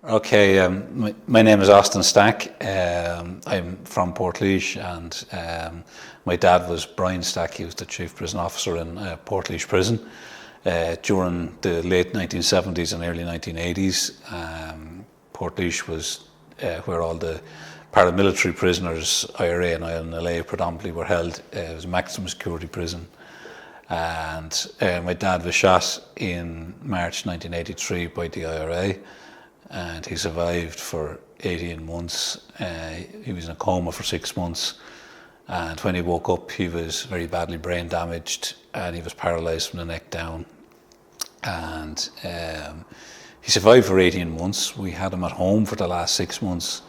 Okay, my name is Austin Stack. I'm from Portlaoise, and my dad was Brian Stack. He was the chief prison officer in Portlaoise Prison during the late 1970s and early 1980s. Portlaoise was where all the paramilitary prisoners, IRA and INLA predominantly, were held. It was a maximum security prison. And my dad was shot in March 1983 by the IRA. And he survived for 18 months. He was in a coma for 6 months, and when he woke up he was very badly brain damaged and he was paralysed from the neck down. And he survived for 18 months. We had him at home for the last 6 months.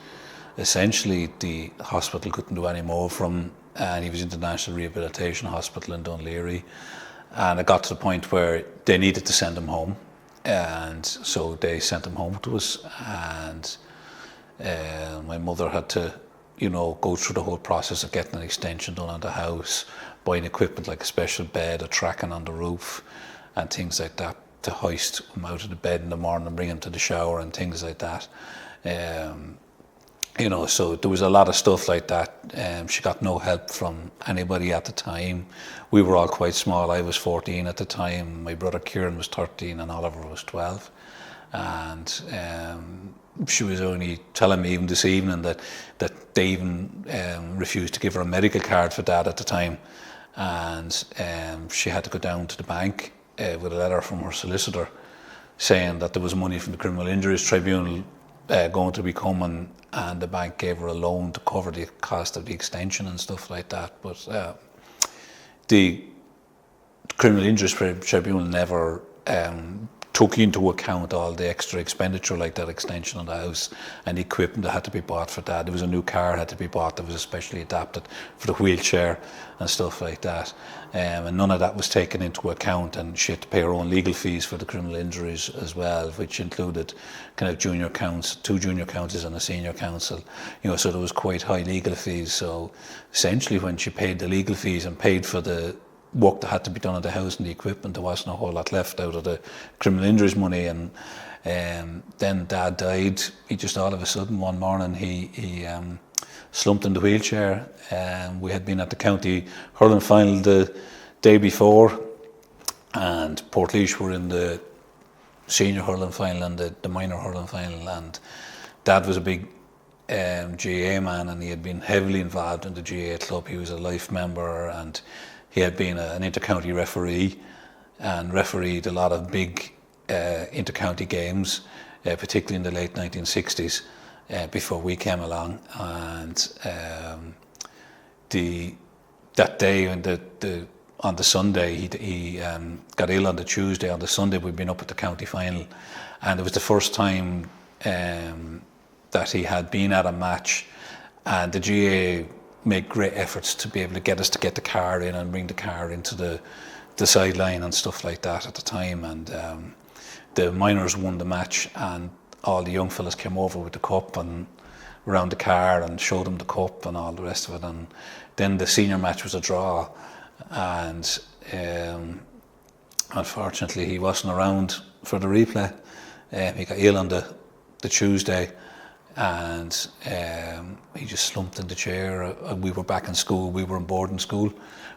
Essentially the hospital couldn't do any more for him, and he was in the National Rehabilitation Hospital in Dunleary, and it got to the point where they needed to send him home. And so they sent him home to us, and my mother had to, go through the whole process of getting an extension done on the house, buying equipment like a special bed, a tracking on the roof, and things like that to hoist him out of the bed in the morning and bring him to the shower and things like that. So there was a lot of stuff like that. She got no help from anybody at the time. We were all quite small. I was 14 at the time. My brother Kieran was 13 and Oliver was 12. And she was only telling me even this evening that they even refused to give her a medical card for Dad at the time. And she had to go down to the bank with a letter from her solicitor saying that there was money from the Criminal Injuries Tribunal going to be coming, and the bank gave her a loan to cover the cost of the extension and stuff like that. But the Criminal Injuries Tribunal never took into account all the extra expenditure like that extension on the house and the equipment that had to be bought for that. There was a new car had to be bought that was especially adapted for the wheelchair and stuff like that. And none of that was taken into account, and she had to pay her own legal fees for the criminal injuries as well, which included kind of junior counts, 2 junior counsels and a senior counsel. So there was quite high legal fees. So essentially when she paid the legal fees and paid for the work that had to be done at the house and the equipment, there wasn't a whole lot left out of the criminal injuries money. And then Dad died. He just all of a sudden one morning he slumped in the wheelchair. We had been at the county hurling final the day before, and Portlaoise were in the senior hurling final and the minor hurling final, and Dad was a big GAA man, and he had been heavily involved in the GAA club. He was a life member, and he had been an inter-county referee and refereed a lot of big inter-county games, particularly in the late 1960s, before we came along. And that day on the Sunday, he got ill on the Tuesday. On the Sunday, we'd been up at the county final, and it was the first time that he had been at a match, and the GAA made great efforts to be able to get us to get the car in and bring the car into the sideline and stuff like that at the time. And the minors won the match, and all the young fellas came over with the cup and around the car and showed them the cup and all the rest of it. And then the senior match was a draw, and unfortunately he wasn't around for the replay. He got ill on the Tuesday, and he just slumped in the chair. We were back in school. We were in boarding school.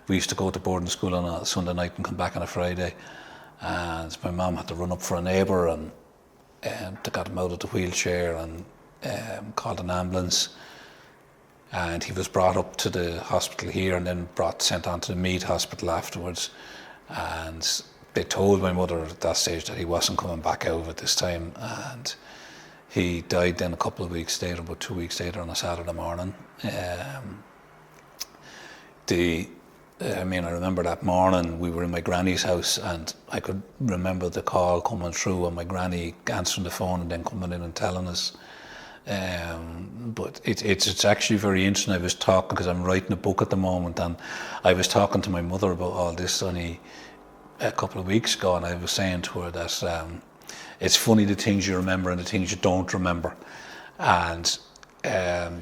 We used to go to boarding school on a Sunday night and come back on a Friday. And my mum had to run up for a neighbour, and they got him out of the wheelchair and called an ambulance. And he was brought up to the hospital here and then sent on to the Mead Hospital afterwards. And they told my mother at that stage that he wasn't coming back out at this time. And he died then a couple of weeks later, about 2 weeks later, on a Saturday morning. I remember that morning we were in my granny's house, and I could remember the call coming through and my granny answering the phone and then coming in and telling us. But it's actually very interesting. I was talking, because I'm writing a book at the moment, and I was talking to my mother about all this only a couple of weeks ago, and I was saying to her that it's funny the things you remember and the things you don't remember. And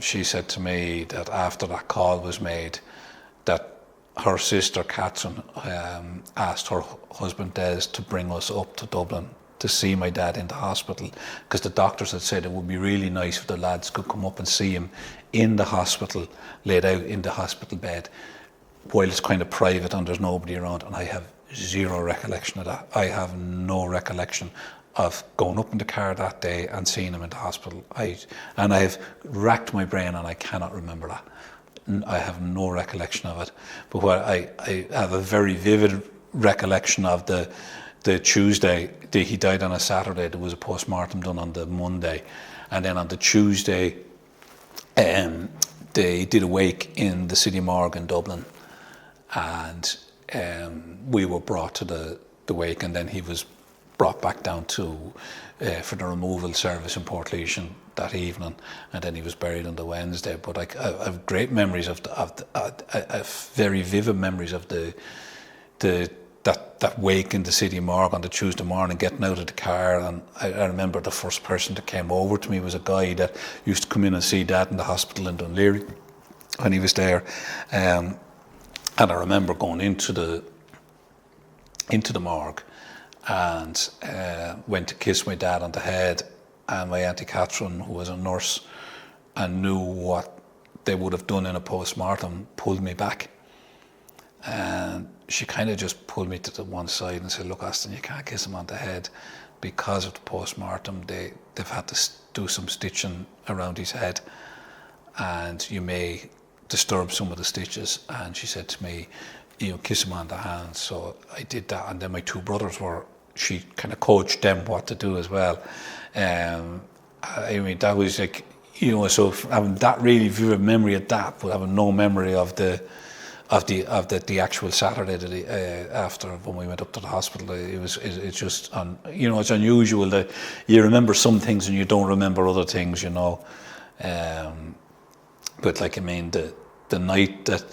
she said to me that after that call was made, that her sister Catherine asked her husband Des to bring us up to Dublin to see my dad in the hospital, because the doctors had said it would be really nice if the lads could come up and see him in the hospital, laid out in the hospital bed, while it's kind of private and there's nobody around. And I have zero recollection of that. I have no recollection of going up in the car that day and seeing him in the hospital. I have racked my brain and I cannot remember that. I have no recollection of it. But what I have a very vivid recollection of the Tuesday. He died on a Saturday. There was a post-mortem done on the Monday, and then on the Tuesday they did a wake in the city morgue in Dublin, and we were brought to the wake, and then he was brought back down to for the removal service in Portlaoise that evening, and then he was buried on the Wednesday. But I have great memories of very vivid memories of that wake in the city morgue on the Tuesday morning, getting out of the car. And I remember the first person that came over to me was a guy that used to come in and see Dad in the hospital in Dunleary when he was there. And I remember going into the morgue and went to kiss my dad on the head, and my Auntie Catherine, who was a nurse and knew what they would have done in a post-mortem, pulled me back. And she kind of just pulled me to the one side and said, "Look, Aston, you can't kiss him on the head because of the post-mortem. They've had to do some stitching around his head, and you may disturb some of the stitches." And she said to me, "Kiss him on the hand." So I did that, and then my two brothers she kind of coached them what to do as well. I mean, that was like, so having that really vivid memory of that, but having no memory of the actual Saturday after, when we went up to the hospital. It's just it's unusual that you remember some things and you don't remember other things, but like, I mean, the night that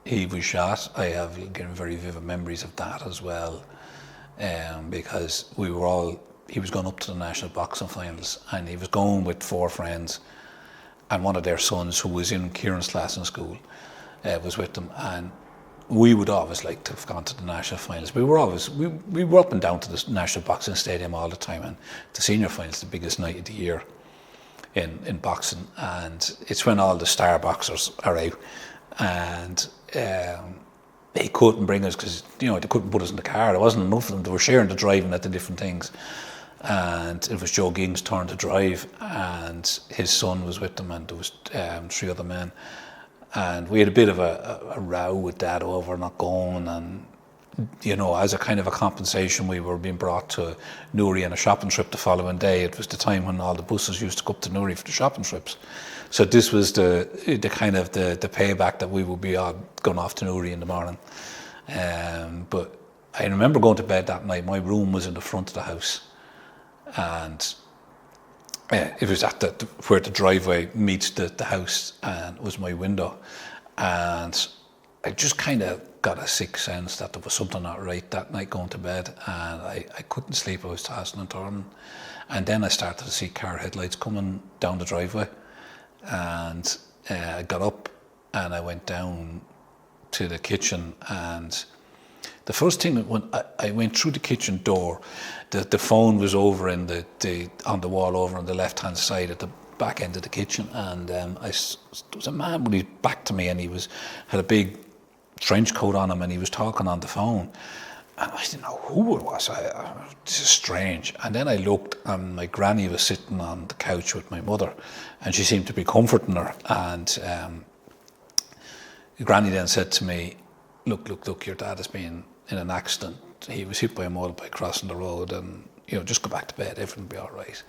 he was shot, I have very vivid memories of that as well, because he was going up to the national boxing finals, and he was going with 4 friends, and one of their sons, who was in Kieran's class in school, was with them. And we would always like to have gone to the national finals. We were up and down to the National Boxing Stadium all the time, and the senior finals, the biggest night of the year in boxing, and it's when all the star boxers are out. And he couldn't bring us because they couldn't put us in the car. There wasn't enough of them. They were sharing the driving at the different things, and it was Joe Ging's turn to drive, and his son was with them, and there was 3 other men. And we had a bit of a row with Dad over not going, and as a kind of a compensation, we were being brought to Newry on a shopping trip the following day. It was the time when all the buses used to go up to Newry for the shopping trips. So this was the kind of the payback that we would be going off to Newry in the morning. But I remember going to bed that night. My room was in the front of the house, and it was at where the driveway meets the house, and it was my window. And I just kind of got a sick sense that there was something not right that night going to bed, and I couldn't sleep. I was tossing and turning. And then I started to see car headlights coming down the driveway, and I got up and I went down to the kitchen, and the first thing, when I went through the kitchen door, the phone was over on the wall over on the left hand side at the back end of the kitchen, and there was a man with his back to me, and he had a big trench coat on him, and he was talking on the phone, and I didn't know who it was. This is strange. And then I looked, and my granny was sitting on the couch with my mother, and she seemed to be comforting her, and Granny then said to me, look, your dad has been in an accident. He was hit by a motorbike crossing the road, and just go back to bed, everything will be all right.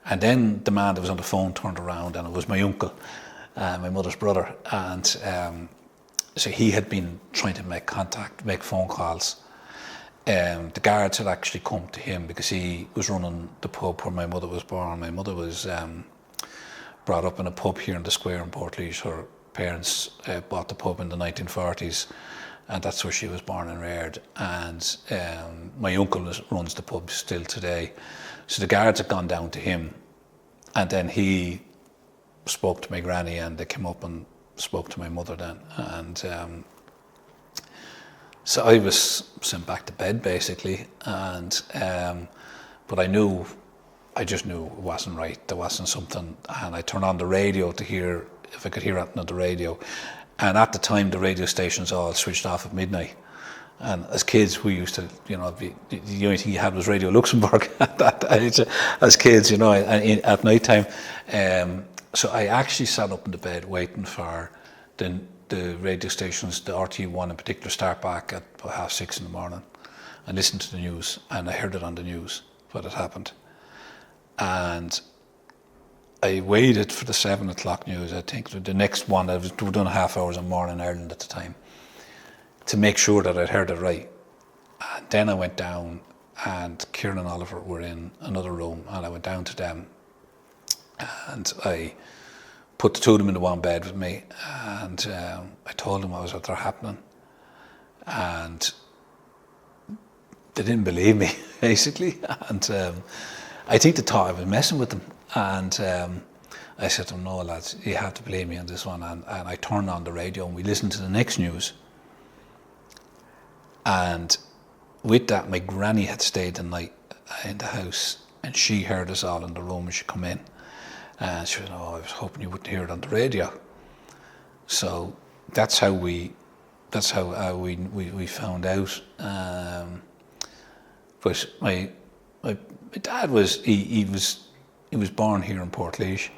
And then the man that was on the phone turned around, and it was my uncle, my mother's brother, and so he had been trying to make phone calls. The guards had actually come to him because he was running the pub where my mother was born. My mother was brought up in a pub here in the square in Portlaoise. Her parents bought the pub in the 1940s, and that's where she was born and reared. And my uncle runs the pub still today. So the guards had gone down to him, and then he spoke to my granny, and they came up and spoke to my mother then. And so I was sent back to bed basically, and But I just knew it wasn't right. There wasn't something, and I turned on the radio to hear if I could hear anything on the radio. And at the time, the radio stations all switched off at midnight. And as kids, we used to, the only thing you had was Radio Luxembourg at that age, as kids, at night time. So I actually sat up in the bed waiting for the radio stations, the RT1 in particular, start back at about 6:30 in the morning, and listened to the news. And I heard it on the news, what had happened. And I waited for the 7 o'clock news. I think the next one, I was doing half hours in Morning Ireland at the time, to make sure that I'd heard it right. And then I went down, and Kieran and Oliver were in another room, and I went down to them, and I put the two of them in the one bed with me, and I told them what was out there happening, and they didn't believe me, basically, and I think they thought I was messing with them, and I said to them, no lads, you have to believe me on this one, and I turned on the radio and we listened to the next news. And with that, my granny had stayed the night in the house, and she heard us all in the room as she come in. And she said, I was hoping you wouldn't hear it on the radio. So that's how we found out. But my dad was he was born here in Portlaoise,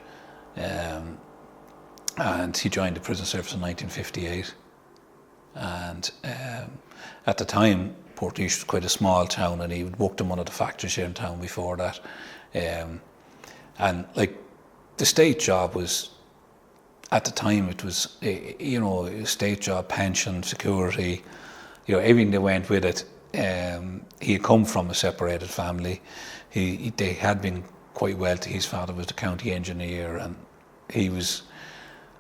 and he joined the prison service in 1958. And at the time, Portlaoise was quite a small town, and he worked in one of the factories here in town before that. And like the state job was, at the time, it was a state job, pension, security, everything that went with it. He had come from a separated family. They had been quite wealthy. His father was the county engineer, and he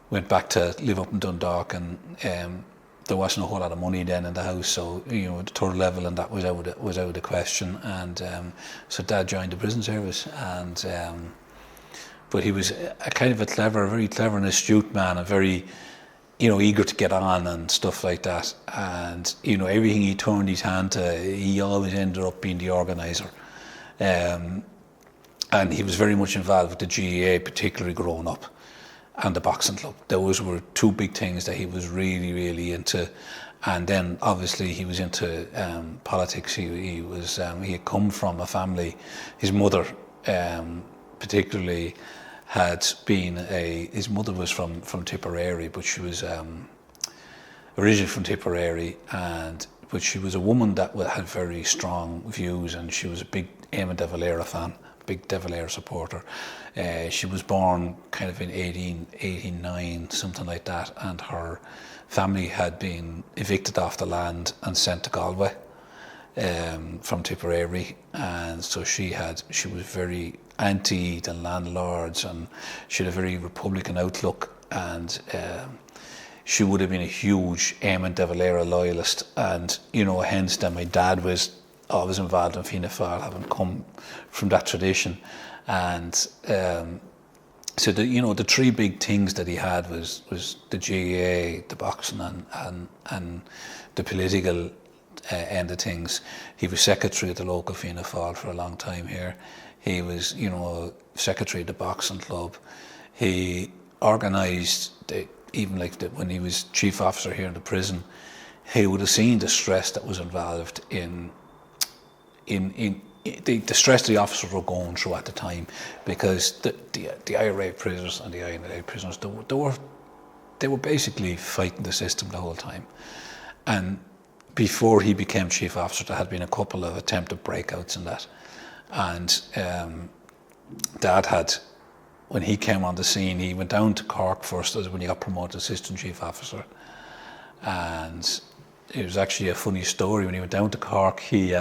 went back to live up in Dundalk, and there wasn't a whole lot of money then in the house, so the third level and that was out of the question. And so Dad joined the prison service, and but he was a kind of a very clever and astute man, and very eager to get on and stuff like that. And everything he turned his hand to, he always ended up being the organizer. And he was very much involved with the GAA, particularly growing up, and the boxing club. Those were two big things that he was really, really into. And then obviously he was into politics. He had come from a family. His mother, particularly, his mother was from Tipperary, but she was originally from Tipperary, but she was a woman that had very strong views, and she was a big Eamon de Valera fan, big de Valera supporter. She was born kind of in 1889, something like that, and her family had been evicted off the land and sent to Galway from Tipperary, and so she was very anti the landlords, and she had a very Republican outlook, and she would have been a huge Eamon de Valera loyalist, and hence then my dad was always involved in Fianna Fáil, having come from that tradition. And so the three big things that he had was the GAA, the boxing, and the political end of things. He was secretary of the local Fianna Fáil for a long time here. He was secretary of the boxing club. He organised when he was chief officer here in the prison, he would have seen the stress that was involved in the stress the officers were going through at the time, because the IRA prisoners and the INLA prisoners, they were basically fighting the system the whole time. And before he became chief officer, there had been a couple of attempted breakouts in that. And Dad had, when he came on the scene, he went down to Cork first, when he got promoted assistant chief officer. And it was actually a funny story. When he went down to Cork, he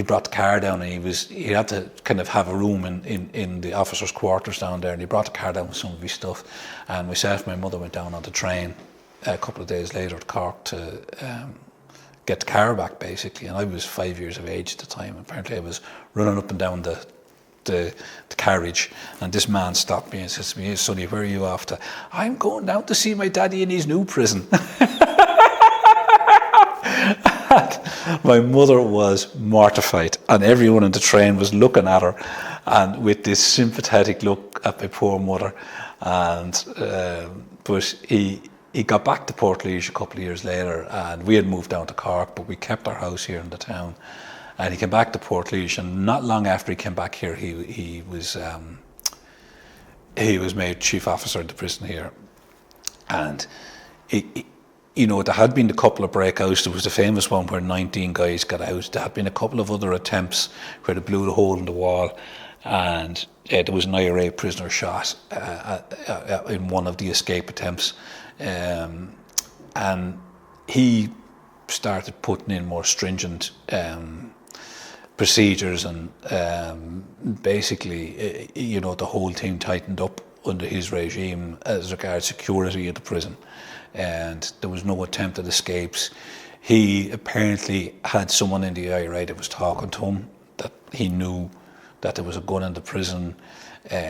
brought the car down, and he had to kind of have a room in the officers' quarters down there, and he brought the car down with some of his stuff. And myself and my mother went down on the train a couple of days later to Cork to get the car back, basically. And I was 5 years of age at the time. Apparently I was running up and down the carriage, and this man stopped me and says to me, "Hey, Sonny, where are you off to?" "I'm going down to see my daddy in his new prison." My mother was mortified, and everyone in the train was looking at her, and with this sympathetic look at my poor mother. And but he got back to Portlaoise a couple of years later, and we had moved down to Cork, but we kept our house here in the town. And he came back to Portlaoise, and not long after he came back here, he was made chief officer of the prison here. And there had been a couple of breakouts. There was the famous one where 19 guys got out. There had been a couple of other attempts where they blew the hole in the wall, and there was an IRA prisoner shot in one of the escape attempts. And he started putting in more stringent procedures, and basically, the whole thing tightened up under his regime as regards security of the prison. And there was no attempt at escapes. He apparently had someone in the IRA that was talking to him, that he knew that there was a gun in the prison.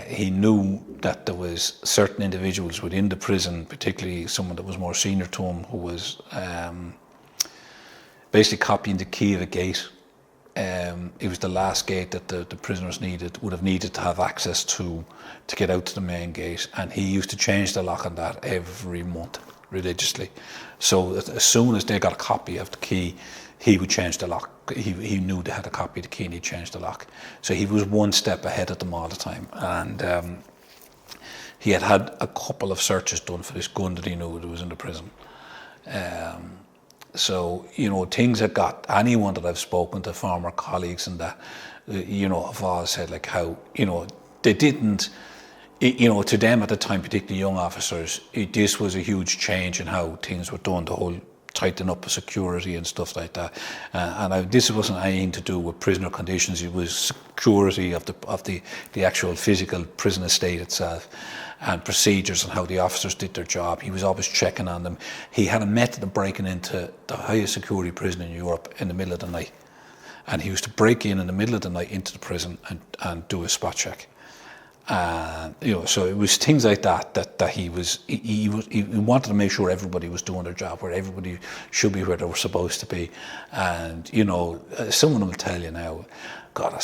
He knew that there was certain individuals within the prison, particularly someone that was more senior to him, who was basically copying the key of a gate. It was the last gate that the prisoners would have needed to have access to get out to the main gate, and he used to change the lock on that every month religiously. So as soon as they got a copy of the key, he would change the lock. He knew they had a copy of the key, and he'd change the lock. So he was one step ahead of them all the time. And he had a couple of searches done for this gun that he knew that was in the prison. So, things that got anyone that I've spoken to, former colleagues and that, have all said like how, they didn't, to them at the time, particularly young officers, this was a huge change in how things were done, the whole tightening up of security and stuff like that. This wasn't anything to do with prisoner conditions. It was security of the actual physical prison estate itself, and procedures and how the officers did their job. He was always checking on them. He had a method of breaking into the highest security prison in Europe in the middle of the night. And he used to break in the middle of the night into the prison and do a spot check. So it was things like that he wanted to make sure everybody was doing their job, where everybody should be where they were supposed to be. And, someone will tell you now, God,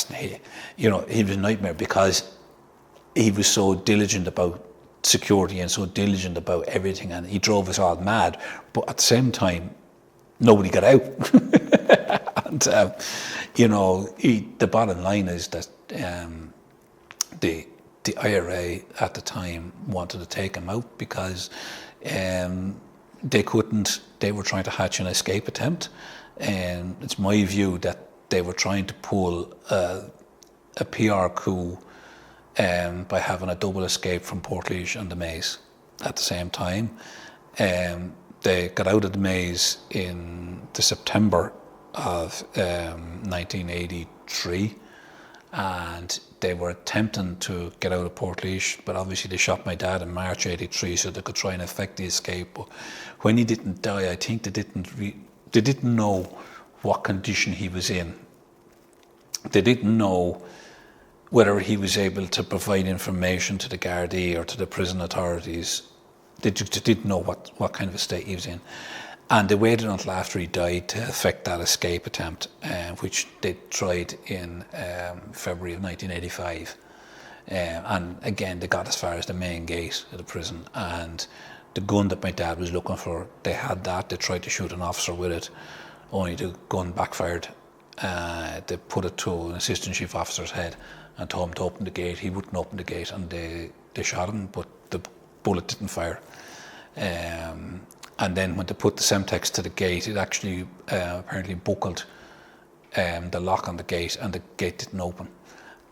he was a nightmare, because he was so diligent about security and so diligent about everything, and he drove us all mad. But at the same time, nobody got out. And, the bottom line is that the IRA at the time wanted to take him out because they were trying to hatch an escape attempt. And it's my view that they were trying to pull a PR coup by having a double escape from Portlaoise and the Maze at the same time. They got out of the Maze in the September of 1983, and they were attempting to get out of Portlaoise, but obviously they shot my dad in March '83 so they could try and effect the escape. But when he didn't die, I think they didn't know what condition he was in. They didn't know whether he was able to provide information to the Gardaí or to the prison authorities. They just didn't know what kind of a state he was in. And they waited until after he died to effect that escape attempt, which they tried in February of 1985. And again, they got as far as the main gate of the prison. And the gun that my dad was looking for, they had that. They tried to shoot an officer with it, only the gun backfired. They put it to an assistant chief officer's head and told him to open the gate. He wouldn't open the gate, and they shot him, but the bullet didn't fire. And then when they put the Semtex to the gate, it actually apparently buckled the lock on the gate, and the gate didn't open,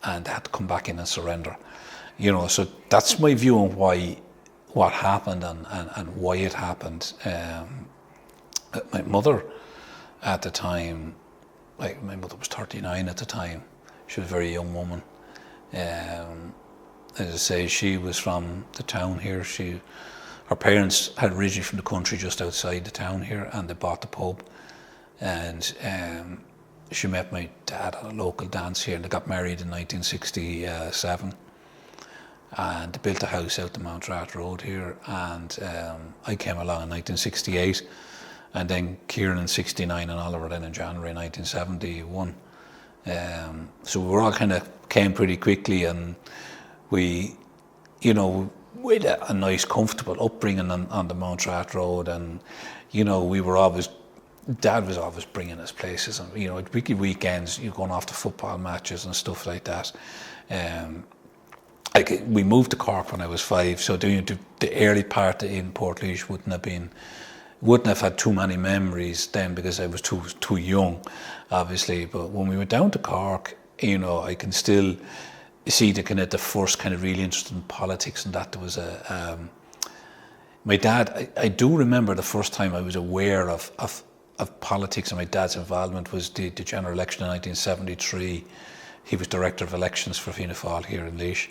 and they had to come back in and surrender. So that's my view on what happened and why it happened. My mother at the time, my mother was 39 at the time. She was a very young woman. As I say, she was from the town here. Her parents had originally from the country just outside the town here, and they bought the pub. And she met my dad at a local dance here, and they got married in 1967. And they built a house out the Mount Rat Road here, and I came along in 1968, and then Kieran in 69 and Oliver then in January 1971. So we were all kind of came pretty quickly, and we, we had a nice, comfortable upbringing on the Montserrat Road, and we were always. Dad was always bringing us places, and at weekends, you're going off to football matches and stuff like that. We moved to Cork when I was 5, so the early part in Portlaoise wouldn't have had too many memories then, because I was too young, obviously. But when we went down to Cork, I can still see the first kind of really interest in politics, and that there was my dad. I do remember the first time I was aware of politics and my dad's involvement was the general election in 1973. He was director of elections for Fianna Fáil here in Laois,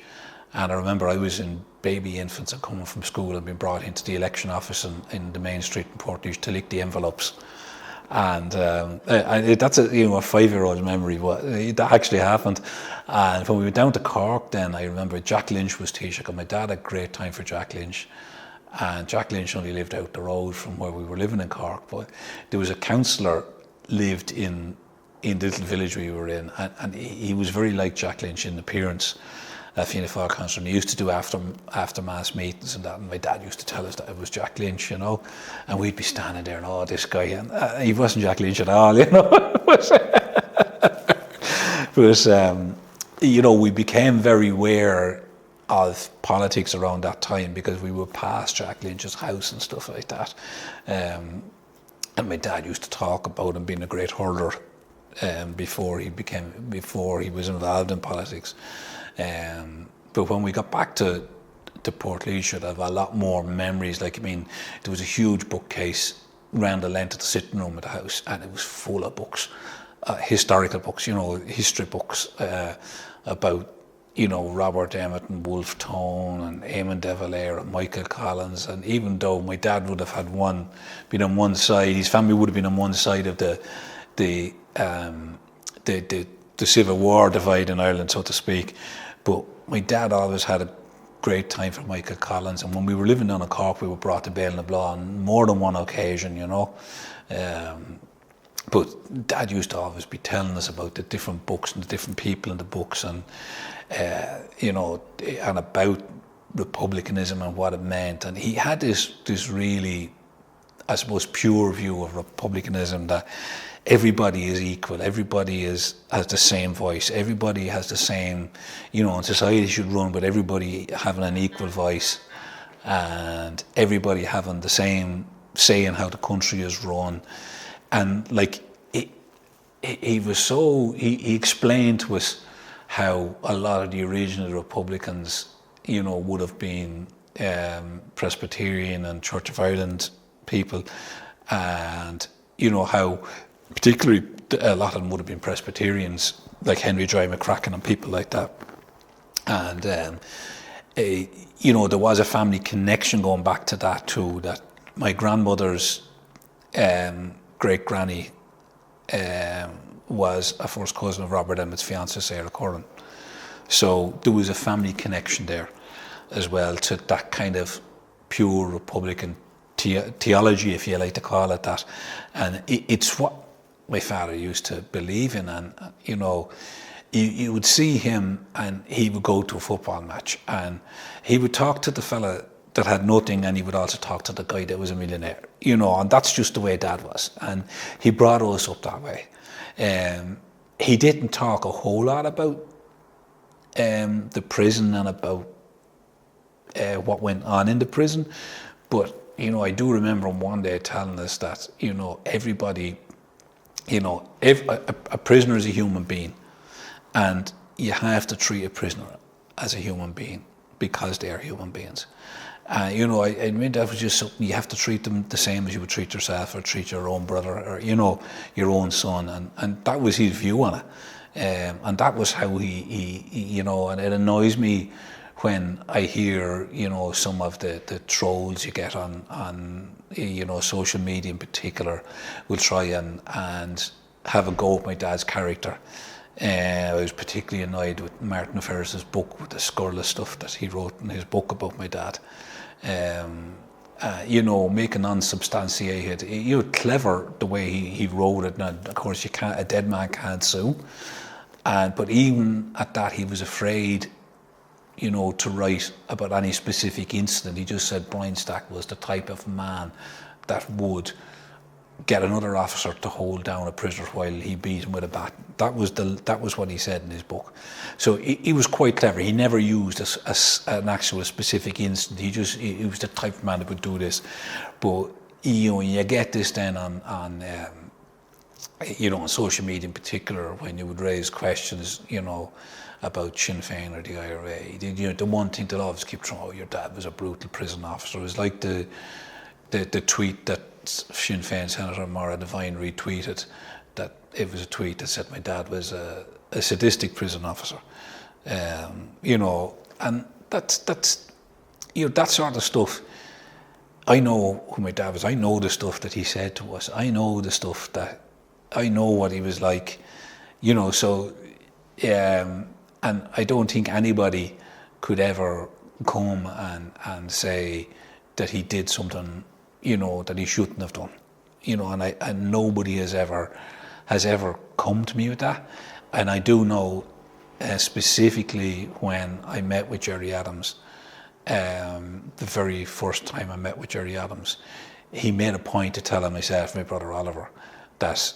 and I remember I was in baby infants and coming from school and being brought into the election office in the main street in Portlaoise to lick the envelopes. And that's a 5-year-old's memory. That actually happened. And when we went down to Cork, then I remember Jack Lynch was Taoiseach, and my dad had a great time for Jack Lynch. And Jack Lynch only lived out the road from where we were living in Cork, but there was a councillor lived in the little village we were in, and he was very like Jack Lynch in appearance, a Fianna Fáil councillor. And he used to do after mass meetings and that, and my dad used to tell us that it was Jack Lynch, and we'd be standing there and, oh, this guy, and he wasn't Jack Lynch at all, But we became very aware of politics around that time because we were past Jack Lynch's house and stuff like that. And my dad used to talk about him being a great hurler before he was involved in politics. But when we got back to Portlaoise, I'd have a lot more memories. There was a huge bookcase round the length of the sitting room of the house, and it was full of books, historical books, history books about Robert Emmet and Wolfe Tone and Eamon de Valera and Michael Collins. And even though my dad would have been on one side, his family would have been on one side of the Civil War divide in Ireland, so to speak. But my dad always had a great time for Michael Collins. And when we were living down in Cork, we were brought to Bale-na-Blah on more than one occasion, But Dad used to always be telling us about the different books and the different people in the books, and and about republicanism and what it meant. And he had this really, I suppose, pure view of republicanism, that everybody is equal, everybody has the same voice, everybody has the same, and society should run with everybody having an equal voice and everybody having the same say in how the country is run. And he explained to us how a lot of the original Republicans, would have been Presbyterian and Church of Ireland people, and how particularly a lot of them would have been Presbyterians, like Henry Dry McCracken and people like that. And there was a family connection going back to that too. That my grandmother's great granny was a first cousin of Robert Emmet's fiancée, Sarah Curran. So there was a family connection there as well to that kind of pure Republican theology, if you like to call it that. And it's what my father used to believe in. And, you would see him and he would go to a football match and he would talk to the fella that had nothing, and he would also talk to the guy that was a millionaire, and that's just the way Dad was. And he brought us up that way. He didn't talk a whole lot about the prison and about what went on in the prison, but I do remember him one day telling us that everybody, a prisoner is a human being, and you have to treat a prisoner as a human being because they are human beings. I mean, that was just something, you have to treat them the same as you would treat yourself or treat your own brother or, your own son. And that was his view on it. And that was how he and it annoys me when I hear, some of the trolls you get on social media in particular will try and have a go at my dad's character. I was particularly annoyed with Martin Ferris's book, with the scurrilous stuff that he wrote in his book about my dad. Making unsubstantiated, clever the way he wrote it. Now, of course, a dead man can't sue, But even at that, he was afraid, to write about any specific incident. He just said Brian Stack was the type of man that would get another officer to hold down a prisoner while he beat him with a bat. That was what he said in his book. So he was quite clever. He never used an actual specific incident. He was the type of man that would do this. But you get this then on social media in particular, when you would raise questions, about Sinn Féin or the IRA. The one thing they'll always keep throwing, your dad was a brutal prison officer. It was like the tweet that Sinn Féin Senator Maura Devine retweeted, that it was a tweet that said my dad was a sadistic prison officer. And that's that sort of stuff. I know who my dad was. I know the stuff that he said to us. I know what he was like, so, and I don't think anybody could ever come and say that he did something, that he shouldn't have done, and nobody has ever come to me with that. And I do know, specifically when I met with Gerry Adams, the very first time I met with Gerry Adams, he made a point to tell myself, my brother Oliver, that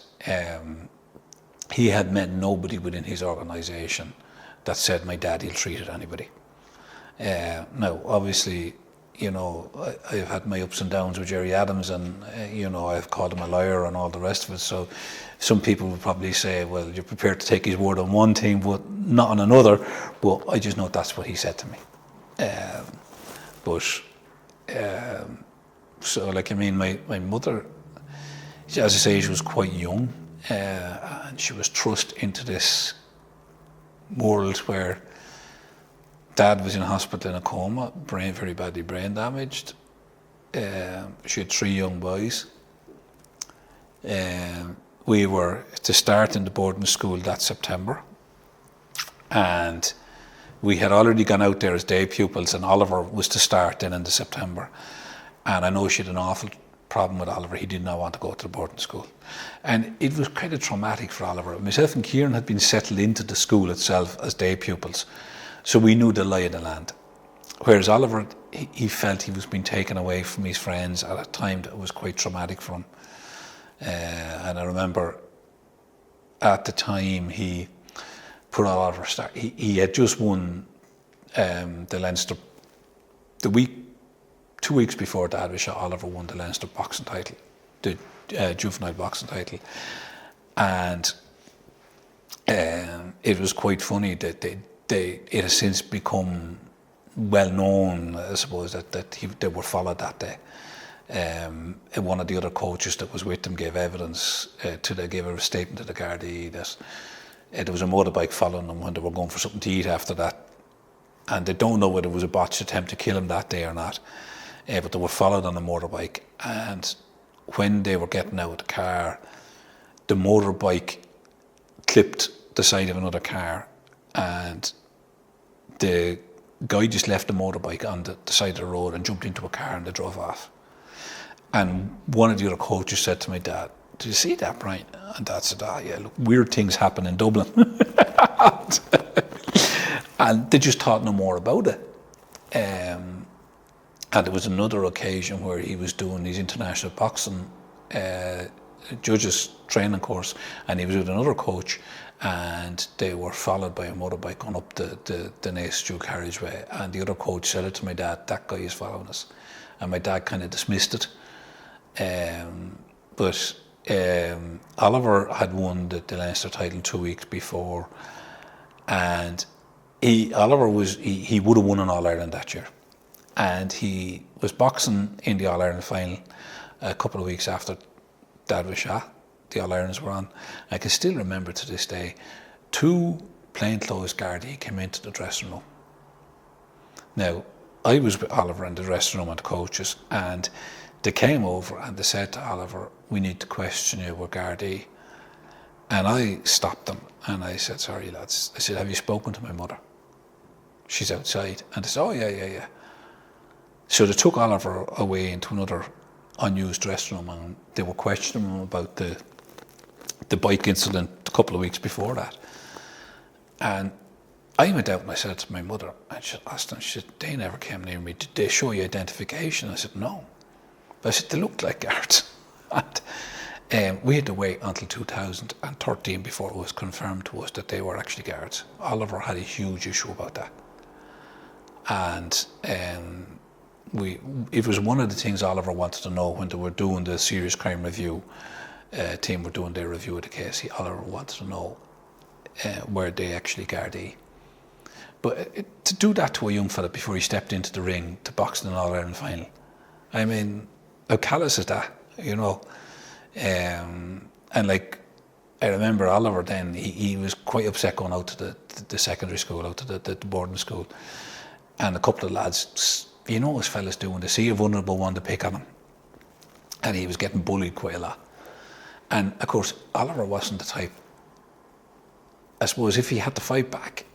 he had met nobody within his organisation that said my dad ill-treated anybody. Now, obviously, I've had my ups and downs with Gerry Adams, and I've called him a liar and all the rest of it. So some people would probably say, well, you're prepared to take his word on one thing but not on another. But I just know that's what he said to me. My mother, as I say, she was quite young, and she was thrust into this world where Dad was in hospital in a coma, very badly brain damaged. She had 3 young boys. We were to start in the boarding school that September, and we had already gone out there as day pupils, and Oliver was to start then in the September. And I know she had an awful problem with Oliver. He did not want to go to the boarding school. And it was kind of traumatic for Oliver. Myself and Kieran had been settled into the school itself as day pupils, so we knew the lie of the land. Whereas Oliver, he felt he was being taken away from his friends at a time that was quite traumatic for him. And I remember at the time he put Oliver start. He had just won the Leinster. 2 weeks before Dad was shot, Oliver won the Leinster boxing title, the juvenile boxing title, and it was quite funny that it has since become well known, I suppose, that they were followed that day. And one of the other coaches that was with them gave evidence gave a statement to the Gardaí that there was a motorbike following them when they were going for something to eat after that, and they don't know whether it was a botched attempt to kill him that day or not, but they were followed on a motorbike, and when they were getting out of the car, the motorbike clipped the side of another car, and the guy just left the motorbike on the side of the road and jumped into a car, and they drove off. And one of the other coaches said to my dad, "Did you see that, Brian?" And Dad said, "Oh yeah, look, weird things happen in Dublin." And they just thought no more about it. And there was another occasion where he was doing his international boxing judges training course, and he was with another coach, and they were followed by a motorbike going up the Naas Stew carriageway, and the other coach said it to my dad, "That guy is following us," and my dad kind of dismissed it. But Oliver had won the Leinster title 2 weeks before, and Oliver he would have won an All-Ireland that year, and he was boxing in the All-Ireland final a couple of weeks after Dad was shot. The All-Irelands were on. I can still remember to this day, 2 plainclothes Gardaí came into the dressing room. Now, I was with Oliver in the dressing room and the coaches, and they came over and they said to Oliver, "We need to question you, we're Gardaí." And I stopped them and I said, "Sorry lads," I said, "Have you spoken to my mother? She's outside." And they said, "Oh yeah. So they took Oliver away into another unused dressing room, and they were questioning him about the bike incident a couple of weeks before that. And I went out and I said to my mother, and she asked them, she said, they never came near me. Did they show you identification? I said, no. But I said, they looked like guards. And we had to wait until 2013 before it was confirmed to us that they were actually guards. Oliver had a huge issue about that. And it was one of the things Oliver wanted to know when they were doing the serious crime review. Team were doing their review of the case. Oliver wanted to know were they actually Gardaí. But to do that to a young fella before he stepped into the ring to box in an All-Ireland final, I mean, how callous is that, you know? And like, I remember Oliver then, he was quite upset going out to the secondary school, out to the boarding school. And a couple of lads, you know as fellas do, when they see a vulnerable one, to pick on him. And he was getting bullied quite a lot. And of course, Oliver wasn't the type. I suppose if he had to fight back,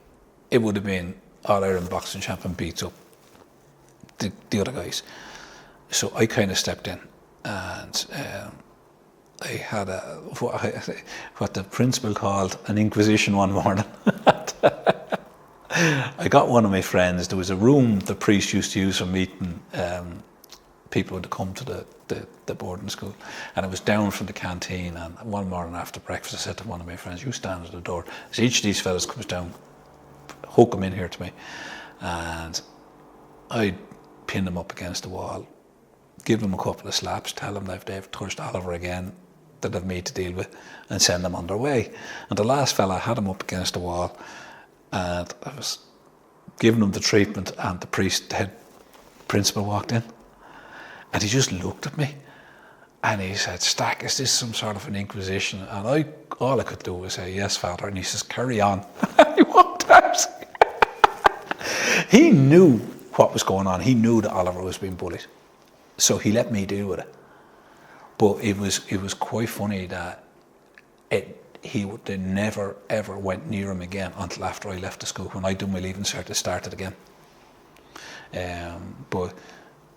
it would have been All-Ireland boxing champion beats up the other guys. So I kind of stepped in, and I had what the principal called an inquisition one morning. I got one of my friends. There was a room the priest used to use for meeting people who would come to the boarding school, and it was down from the canteen. And one morning after breakfast, I said to one of my friends, "You stand at the door. As each of these fellas comes down, hook them in here to me." And I pinned them up against the wall, give them a couple of slaps, tell them that if they've touched Oliver again, that they've me to deal with, and send them on their way. And the last fella, I had him up against the wall, and I was giving him the treatment, and the priest, the head principal, walked in, and he just looked at me, and he said, "Stack, is this some sort of an inquisition?" And all I could do was say, "Yes, Father." And he says, "Carry on." He walked out. He knew what was going on. He knew that Oliver was being bullied, so he let me deal with it. But it was quite funny that they never ever went near him again until after I left the school. When I done my leaving cert, it started again. But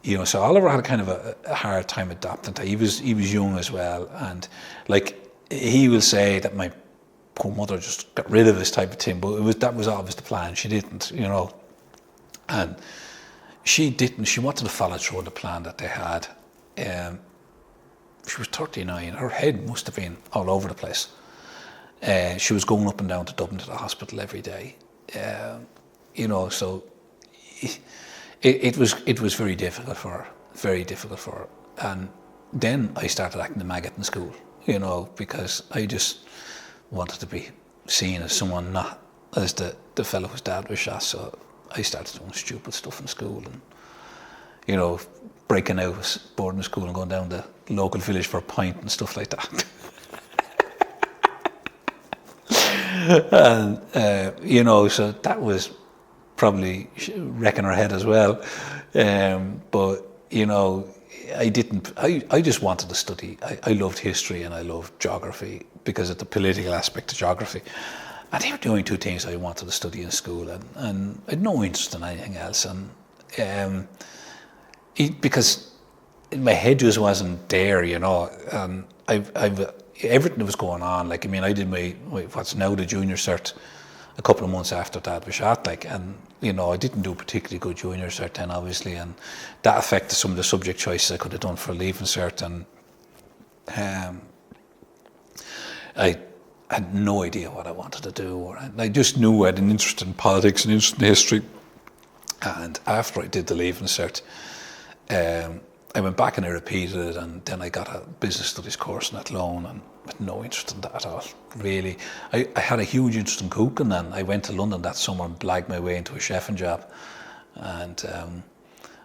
you know, so Oliver had kind of a hard time adapting to it. He was young as well, and like he will say that my poor mother just got rid of this type of thing, but that was always the plan. She didn't, you know, and she didn't. She wanted to follow through the plan that they had. She was 39. Her head must have been all over the place. She was going up and down to Dublin to the hospital every day. You know, so it was very difficult for her, very difficult for her. And then I started acting the maggot in school, you know, because I just wanted to be seen as someone, not as the fellow whose dad was shot. So I started doing stupid stuff in school, and you know, breaking out of boarding school and going down the local village for a pint and stuff like that. And you know, so that was probably wrecking her head as well. But you know, I just wanted to study. I loved history and I loved geography because of the political aspect of geography. And they were the only two things I wanted to study in school, and I had no interest in anything else. And because my head just wasn't there, you know. And everything that was going on, like, I mean, I did my what's now the junior cert a couple of months after Dad was shot, like, and you know, I didn't do particularly good junior cert then, obviously, and that affected some of the subject choices I could have done for leaving cert. And I had no idea what I wanted to do, or I just knew I had an interest in politics and interest in history. And after I did the leaving cert, I went back and I repeated it, and then I got a business studies course in Athlone, and with no interest in that at all, really. I had a huge interest in cooking, and I went to London that summer and blagged my way into a chefing job. And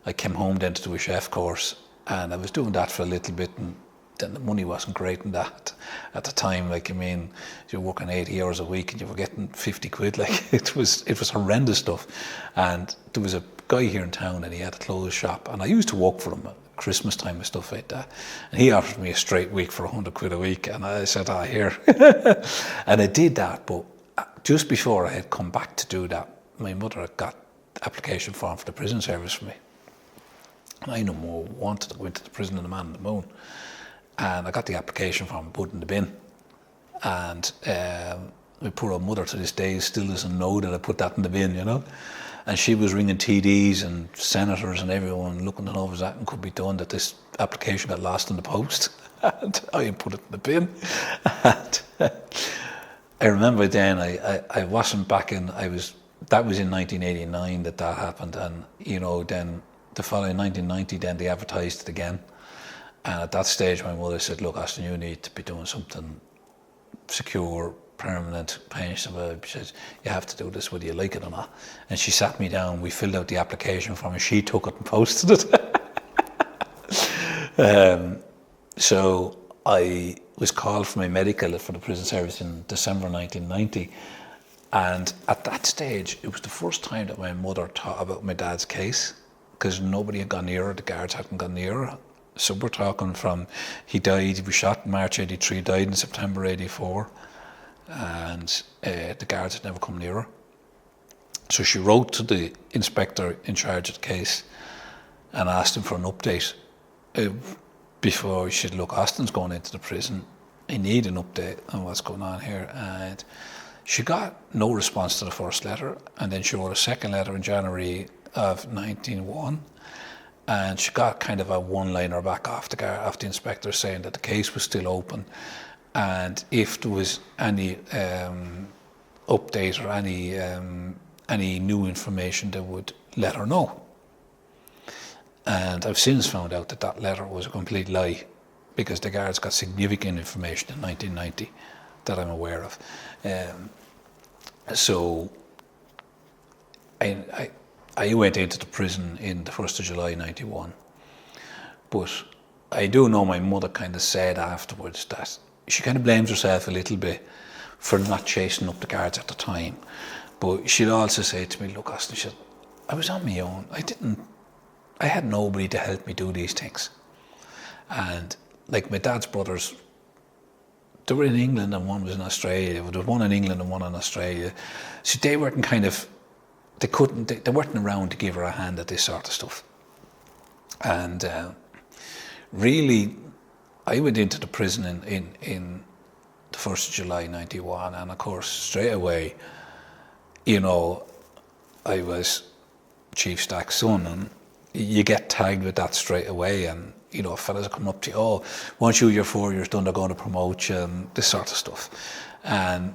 I came home then to do a chef course, and I was doing that for a little bit, and then the money wasn't great in that at the time. Like, I mean, you're working 80 hours a week and you were getting 50 quid. Like, it was horrendous stuff. And there was a guy here in town, and he had a clothes shop, and I used to work for him at Christmas time and stuff like that. And he offered me a straight week for 100 quid a week, and I said, here. And I did that, but just before I had come back to do that, my mother had got the application form for the prison service for me. And I no more wanted to go into the prison than the man on the moon. And I got the application form, put in the bin. And my poor old mother to this day still doesn't know that I put that in the bin, you know. And she was ringing TDs and senators and everyone looking to know if that could be done, that this application got lost in the post. And I put it in the bin. And I remember then I wasn't back in, that was in 1989 that happened. And, you know, then the following 1990, then they advertised it again. And at that stage, my mother said, look, Austin, you need to be doing something secure, permanent pension. She says, you have to do this whether you like it or not. And she sat me down, we filled out the application for me, she took it and posted it. So I was called for my medical for the prison service in December 1990. And at that stage, it was the first time that my mother thought about my dad's case, because nobody had gone near her, the guards hadn't gone near her. So we're talking from, he died, he was shot in March 83, died in September 84, and the guards had never come near her. So she wrote to the inspector in charge of the case and asked him for an update. Before she said, look, Austin's going into the prison, I need an update on what's going on here. And she got no response to the first letter, and then she wrote a second letter in January of 1991. And she got kind of a one-liner back off the inspector saying that the case was still open, and if there was any update or any new information, they would let her know. And I've since found out that that letter was a complete lie, because the guards got significant information in 1990 that I'm aware of. So I went into the prison in the 1st of July 91, but I do know my mother kind of said afterwards that she kind of blames herself a little bit for not chasing up the guards at the time. But she'd also say to me, look, Austin, she said, I was on my own. I had nobody to help me do these things. And like my dad's brothers, they were in England and one was in Australia. There was one in England and one in Australia. So they weren't they weren't around to give her a hand at this sort of stuff. And really, I went into the prison in the 1st of July 91, and of course, straight away, you know, I was Chief Stack's son, and you get tagged with that straight away. And, you know, fellas are coming up to you, oh, once you're 4 years done, they're going to promote you, and this sort of stuff. And,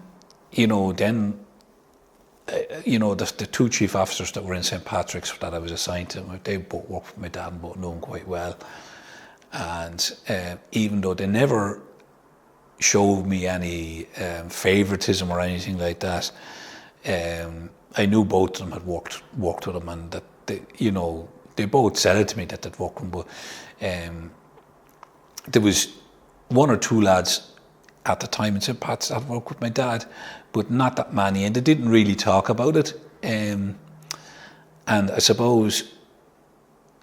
you know, then, you know, the two chief officers that were in St. Patrick's that I was assigned to, they both worked with my dad and both knew him quite well. And even though they never showed me any favoritism or anything like that, I knew both of them had worked with him, and that they both said it to me that they'd worked with him. But there was one or two lads at the time in St. Pat's that worked with my dad, but not that many, and they didn't really talk about it. And I suppose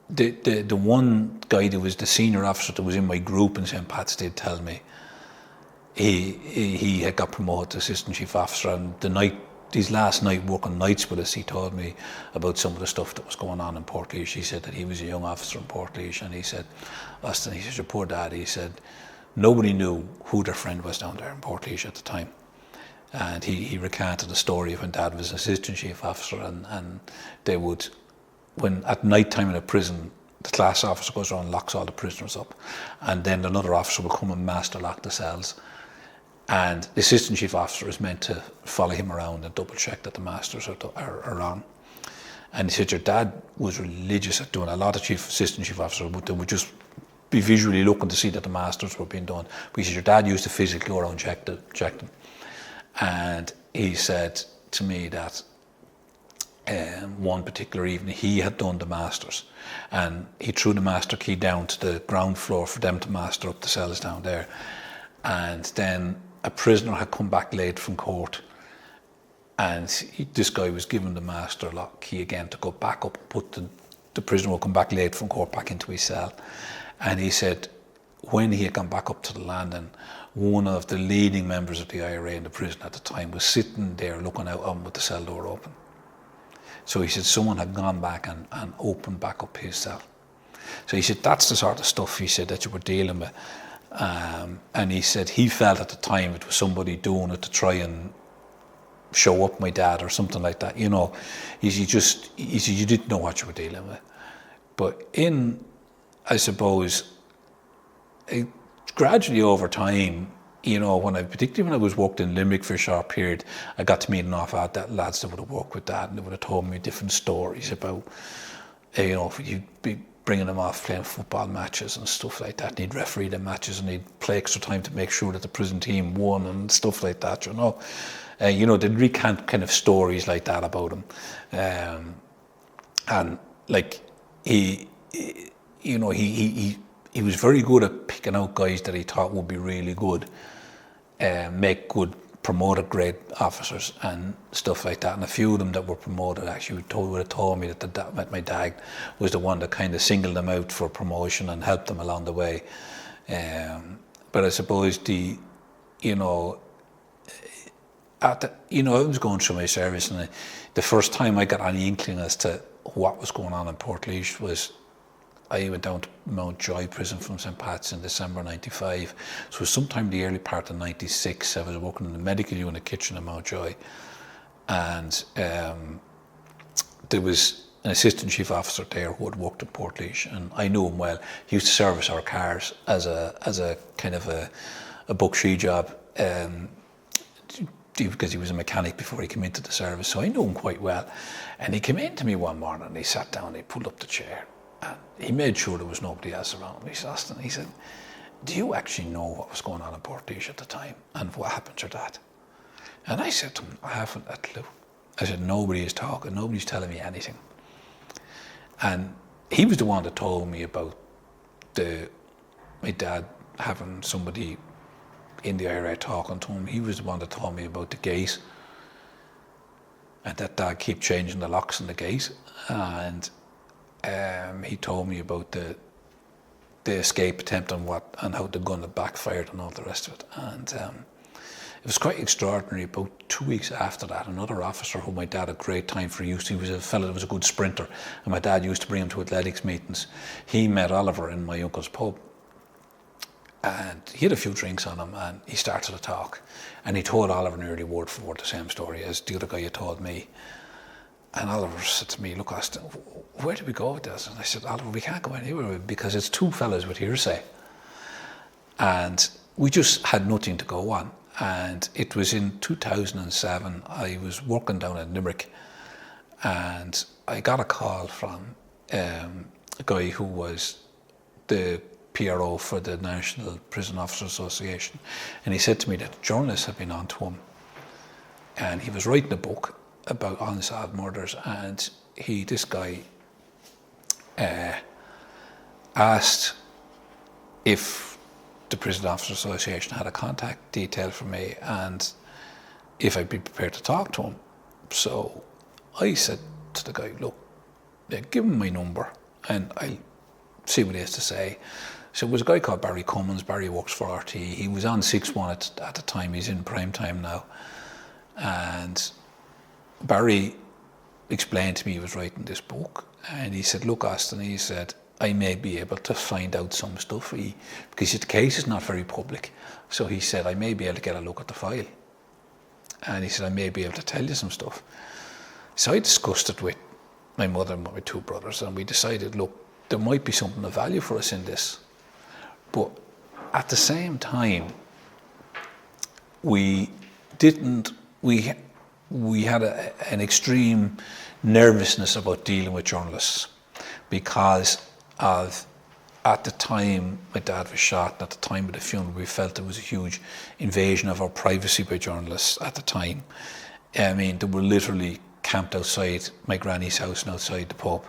the one guy that was the senior officer that was in my group in St. Pat's did tell me he had got promoted to assistant chief officer, and his last night working nights with us, he told me about some of the stuff that was going on in Portlaoise. He said that he was a young officer in Portlaoise, and he said, Austin, he said, your poor dad, he said, nobody knew who their friend was down there in Portlaoise at the time. And he recanted the story of when dad was an assistant chief officer, and they would, when at night time in a prison, the class officer goes around and locks all the prisoners up, and then another officer will come and master lock the cells. And the assistant chief officer is meant to follow him around and double check that the masters are on. And he said your dad was religious at doing a lot of assistant chief officers, but they would just be visually looking to see that the masters were being done. But he said your dad used to physically go around and check them. And he said to me that one particular evening he had done the masters, and he threw the master key down to the ground floor for them to master up the cells down there. And then a prisoner had come back late from court, and this guy was given the master lock key again to go back up, put the prisoner would come back late from court back into his cell. And he said when he had gone back up to the landing, one of the leading members of the IRA in the prison at the time was sitting there looking out on with the cell door open. So he said someone had gone back and opened back up his cell. So he said that's the sort of stuff, he said, that you were dealing with. And he said he felt at the time it was somebody doing it to try and show up my dad or something like that, you know. He said you didn't know what you were dealing with. But I suppose, gradually over time, you know, particularly when I was worked in Limerick for a short period, I got to meet an awful lot of lads that would have worked with Dad, and they would have told me different stories about, you know, you'd be bringing them off playing football matches and stuff like that, and he'd referee the matches and he'd play extra time to make sure that the prison team won and stuff like that, you know. You know, they'd recount kind of stories like that about him. And like, he was very good at picking out guys that he thought would be really good, make good, promoted great officers and stuff like that. And a few of them that were promoted actually would have told me that my dad was the one that kind of singled them out for promotion and helped them along the way. But I suppose I was going through my service, and the first time I got any inkling as to what was going on in Portlaoise was I went down to Mountjoy Prison from St. Pat's in December 95. So it was sometime in the early part of 96. I was working in the medical unit kitchen in Mountjoy, and there was an assistant chief officer there who had worked in Portlaoise, and I knew him well. He used to service our cars as a kind of a buck-shee job, because he was a mechanic before he came into the service, so I knew him quite well. And he came in to me one morning, and he sat down, he pulled up the chair, and he made sure there was nobody else around. He said, "Do you actually know what was going on in Portlaoise at the time, and what happened to that?" And I said to him, "I haven't a clue." I said, "Nobody is talking, nobody's telling me anything." And he was the one that told me about my dad having somebody in the IRA talking to him. He was the one that told me about the gate, and that Dad keep changing the locks in the gate. And he told me about the escape attempt and how the gun had backfired and all the rest of it. And it was quite extraordinary. About 2 weeks after that, another officer who my dad had great time for use, he was a fellow that was a good sprinter, and my dad used to bring him to athletics meetings. He met Oliver in my uncle's pub, and he had a few drinks on him, and he started to talk, and he told Oliver nearly word for word the same story as the other guy had told me. And Oliver said to me, "Look, Austin, where do we go with this?" And I said, "Oliver, we can't go anywhere because it's two fellas with hearsay." And we just had nothing to go on. And it was in 2007, I was working down in Limerick, and I got a call from a guy who was the PRO for the National Prison Officers Association, and he said to me that a journalist had been on to him, and he was writing a book about unsolved murders, and this guy asked if the Prison Officers Association had a contact detail for me and if I'd be prepared to talk to him. So I said to the guy, "Look, give him my number and I'll see what he has to say." So it was a guy called Barry Cummins. Barry works for RT. He was on 6-1 at the time. He's in prime time now. And Barry explained to me he was writing this book, and he said, "Look, Austin," he said, "I may be able to find out some stuff because the case is not very public." So he said, "I may be able to get a look at the file." And he said, "I may be able to tell you some stuff." So I discussed it with my mother and my two brothers, and we decided, look, there might be something of value for us in this. But at the same time, we had an extreme nervousness about dealing with journalists because at the time my dad was shot, and at the time of the funeral, we felt there was a huge invasion of our privacy by journalists at the time. I mean, they were literally camped outside my granny's house and outside the pub,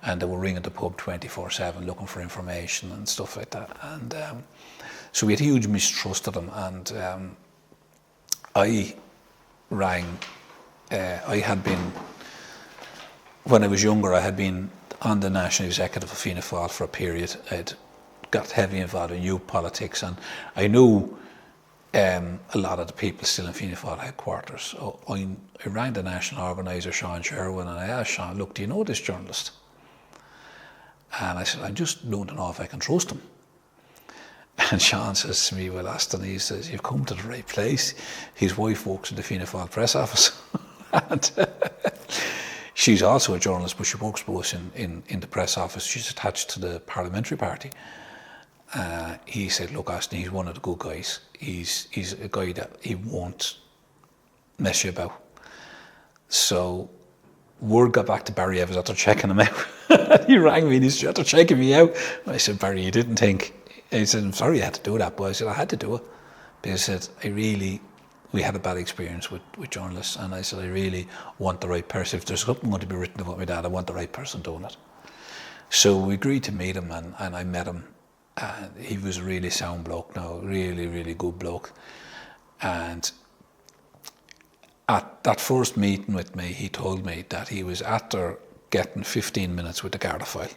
and they were ringing the pub 24/7 looking for information and stuff like that. And so we had a huge mistrust of them, and I rang. I had been, when I was younger, I had been on the national executive of Fianna Fáil for a period. I'd got heavily involved in youth politics, and I knew a lot of the people still in Fianna Fáil headquarters. So I rang the national organiser, Sean Sherwin, and I asked Sean, "Look, do you know this journalist?" And I said, "I just don't know if I can trust him." And Sean says to me, well, Aston, he says, you've come to the right place. His wife works in the Fianna Fáil press office. And she's also a journalist, but she works with us in the press office. She's attached to the parliamentary party. He said, look, Aston, he's one of the good guys. He's a guy that he won't mess you about. So word got back to Barry Evans after checking him out. He rang me and he said, after checking me out. I said, Barry, you didn't think. He said, I'm sorry you had to do that, but I said, I had to do it. Because I said, we had a bad experience with journalists, and I said, I really want the right person. If there's something going to be written about my dad, I want the right person doing it. So we agreed to meet him, and I met him. And he was a really sound bloke now, really, really good bloke. And at that first meeting with me, he told me that he was after getting 15 minutes with the Garda file.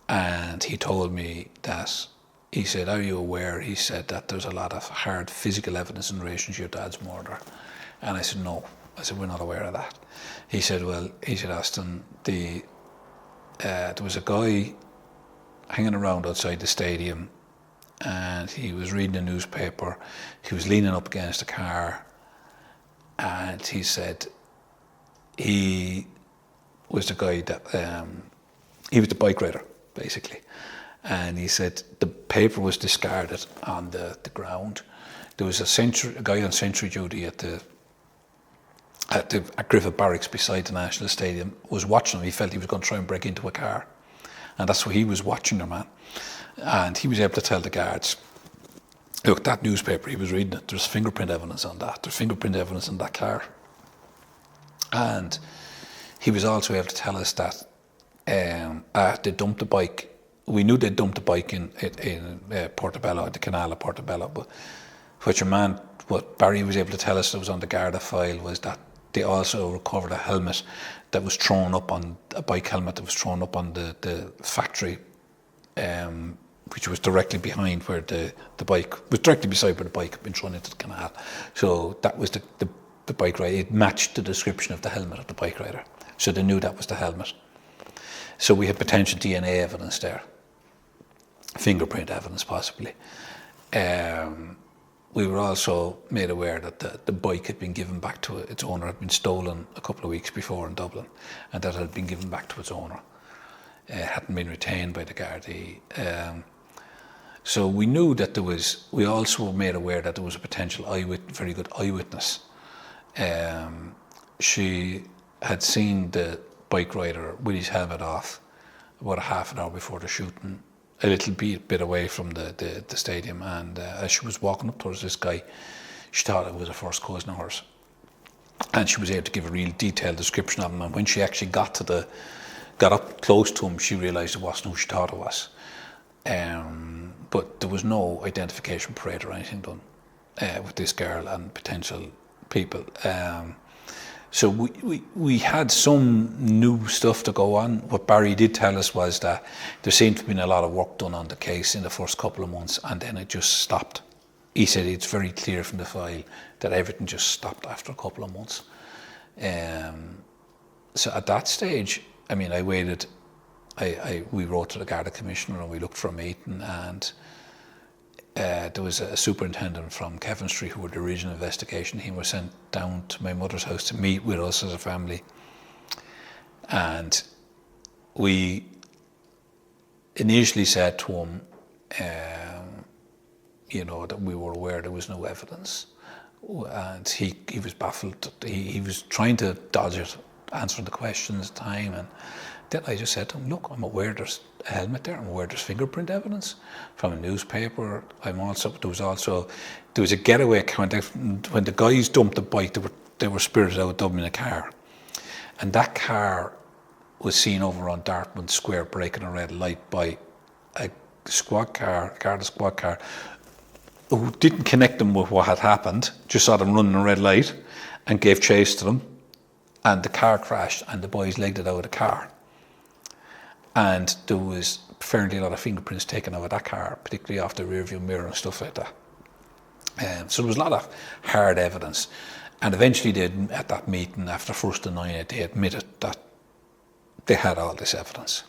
And he told me that, he said, are you aware, he said, that there's a lot of hard physical evidence in relation to your dad's murder? And I said, no. I said, we're not aware of that. He said, well, he said, Aston, there was a guy hanging around outside the stadium, and he was reading a newspaper. He was leaning up against a car, and he said he was the guy that, he was the bike rider, basically. And he said the paper was discarded on the ground. There was a guy on sentry duty at Griffith Barracks beside the National Stadium, was watching him. He felt he was going to try and break into a car. And that's why he was watching the man. And he was able to tell the guards, look, that newspaper, he was reading it, there's fingerprint evidence on that. There's fingerprint evidence in that car. And he was also able to tell us that they dumped the bike. We knew they dumped the bike in Portobello, the canal of Portobello, but what Barry was able to tell us that was on the Garda file was that they also recovered a helmet that was thrown up on, a bike helmet that was thrown up on the factory, which was directly behind where the bike, was directly beside where the bike had been thrown into the canal. So that was the bike rider. It matched the description of the helmet of the bike rider. So they knew that was the helmet. So we had potential DNA evidence there. Fingerprint evidence, possibly. We were also made aware that the bike had been given back to its owner, had been stolen a couple of weeks before in Dublin, and that had been given back to its owner. Hadn't been retained by the Gardaí. So we knew that we also were made aware that there was a potential very good eyewitness. She had seen the bike rider with his helmet off about a half an hour before the shooting, a little bit away from the stadium, and as she was walking up towards this guy, she thought it was a first cousin of hers, and she was able to give a real detailed description of him. And when she actually got up close to him, she realised it wasn't who she thought it was. But there was no identification parade or anything done with this girl and potential people. So we had some new stuff to go on. What Barry did tell us was that there seemed to have been a lot of work done on the case in the first couple of months, and then it just stopped. He said it's very clear from the file that everything just stopped after a couple of months. So at that stage, I mean, I waited. We wrote to the Garda Commissioner and we looked for a meeting, and there was a superintendent from Kevin Street who were the original investigation. He was sent down to my mother's house to meet with us as a family. And we initially said to him, that we were aware there was no evidence. And he was baffled. He was trying to dodge it, answering the questions at the time. And then I just said to him, look, I'm aware there's a helmet there. I'm aware there's fingerprint evidence from a newspaper. There was a getaway account. When the guys dumped the bike, they were spirited out of Dublin in a car. And that car was seen over on Dartmouth Square breaking a red light by a Garda squad car, who didn't connect them with what had happened, just saw them running a red light and gave chase to them. And the car crashed and the boys legged it out of the car. And there was fairly a lot of fingerprints taken out of that car, particularly off the rear view mirror and stuff like that. So there was a lot of hard evidence. And eventually at that meeting, after first denying it, they admitted that they had all this evidence.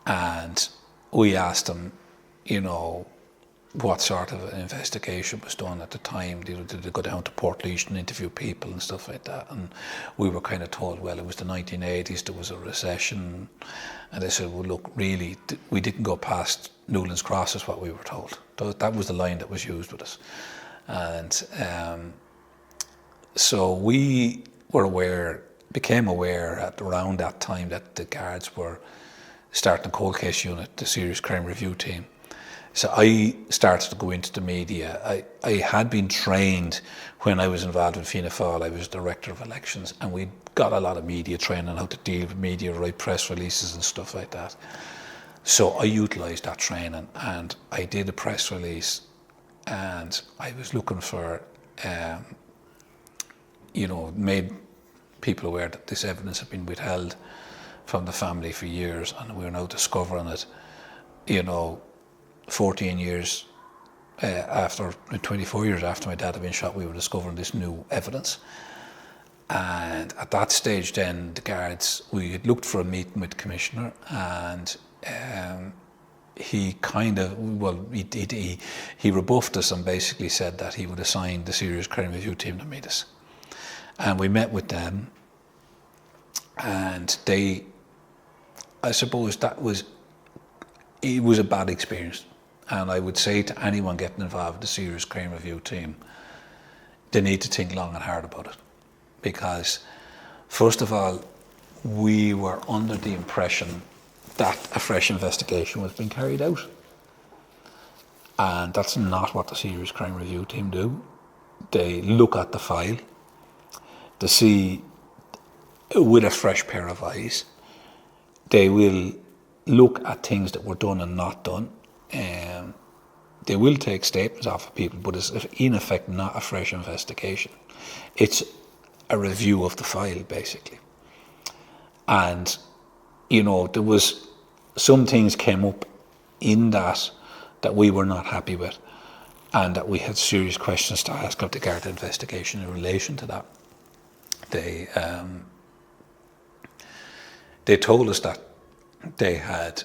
And we asked them, what sort of an investigation was done at the time. Did they go down to Portlaoise and interview people and stuff like that? And we were kind of told, well, it was the 1980s, there was a recession. And they said, well, look, really, we didn't go past Newlands Cross, is what we were told. That was the line that was used with us. And so we became aware around that time that the guards were starting a cold case unit, the Serious Crime Review team. So I started to go into the media. I had been trained when I was involved in Fianna Fáil. I was director of elections, and we got a lot of media training, how to deal with media, write press releases and stuff like that. So I utilised that training, and I did a press release, and I was looking for, made people aware that this evidence had been withheld from the family for years, and we're now discovering it, 14 years after, 24 years after my dad had been shot, we were discovering this new evidence. And at that stage then, the guards, we had looked for a meeting with the Commissioner, and he rebuffed us and basically said that he would assign the Serious Crime Review team to meet us. And we met with them, and I suppose it was a bad experience. And I would say to anyone getting involved with the Serious Crime Review team, they need to think long and hard about it. Because, first of all, we were under the impression that a fresh investigation was being carried out. And that's not what the Serious Crime Review team do. They look at the file, they see with a fresh pair of eyes. They will look at things that were done and not done. They will take statements off of people, but it's in effect not a fresh investigation. It's a review of the file, basically. And, there was some things came up in that we were not happy with, and that we had serious questions to ask of the Garda investigation in relation to that. They told us that they had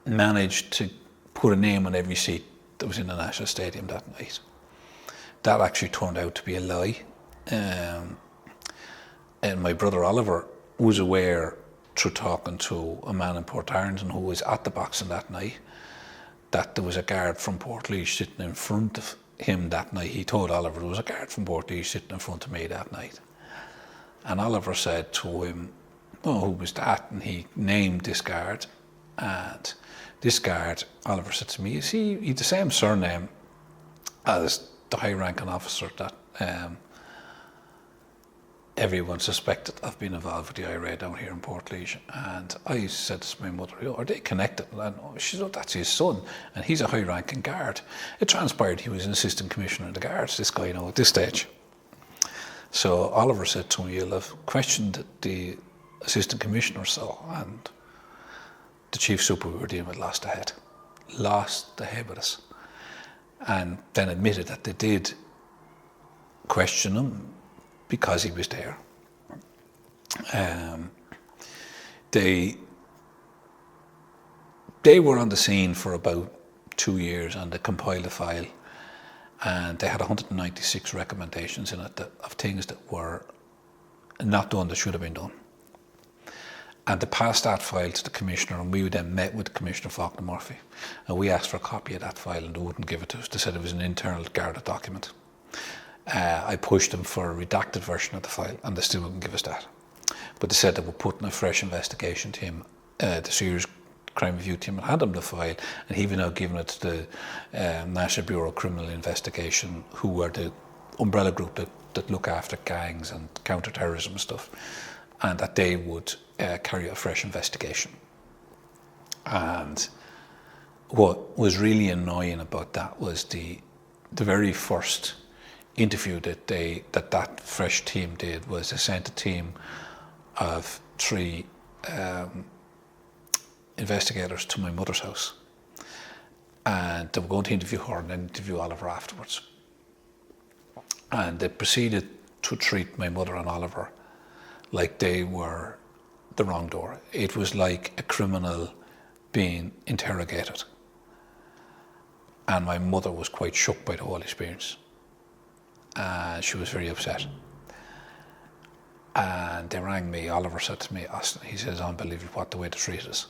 managed to put a name on every seat that was in the National Stadium that night. That actually turned out to be a lie. And my brother Oliver was aware through talking to a man in Portlaoise who was at the boxing that night, that there was a guard from Portlaoise sitting in front of him that night. He told Oliver there was a guard from Portlaoise sitting in front of me that night. And Oliver said to him, "Oh, who was that?" And he named this guard. And this guard, Oliver said to me, "Is he the same surname as the high-ranking officer that everyone suspected of being involved with the IRA down here in Portlaoise?" And I said to my mother, "Are they connected?" And she said, "Oh, that's his son, and he's a high-ranking guard." It transpired he was an assistant commissioner of the guards, this guy at this stage. So Oliver said to me, "You'll have questioned the assistant commissioner so," and the chief super we were dealing with lost the head with us, and then admitted that they did question him because he was there. They were on the scene for about 2 years, and they compiled a file, and they had 196 recommendations in it of things that were not done that should have been done. And they passed that file to the Commissioner, and we then met with Commissioner Faulkner Murphy, and we asked for a copy of that file, and they wouldn't give it to us. They said it was an internal Garda document. I pushed them for a redacted version of the file, and they still wouldn't give us that. But they said they were putting a fresh investigation team, the Serious Crime Review team, and had him the file, and he was now giving it to the National Bureau of Criminal Investigation, who were the umbrella group that look after gangs and counter-terrorism stuff, and that they would carry out a fresh investigation. And what was really annoying about that was the very first interview that fresh team did was they sent a team of 3 investigators to my mother's house, and they were going to interview her and then interview Oliver afterwards. And they proceeded to treat my mother and Oliver like they were the wrong door. It was like a criminal being interrogated. And my mother was quite shook by the whole experience. And she was very upset. And they rang me. Oliver said to me, Austin, he says, unbelievable what the way they treated us.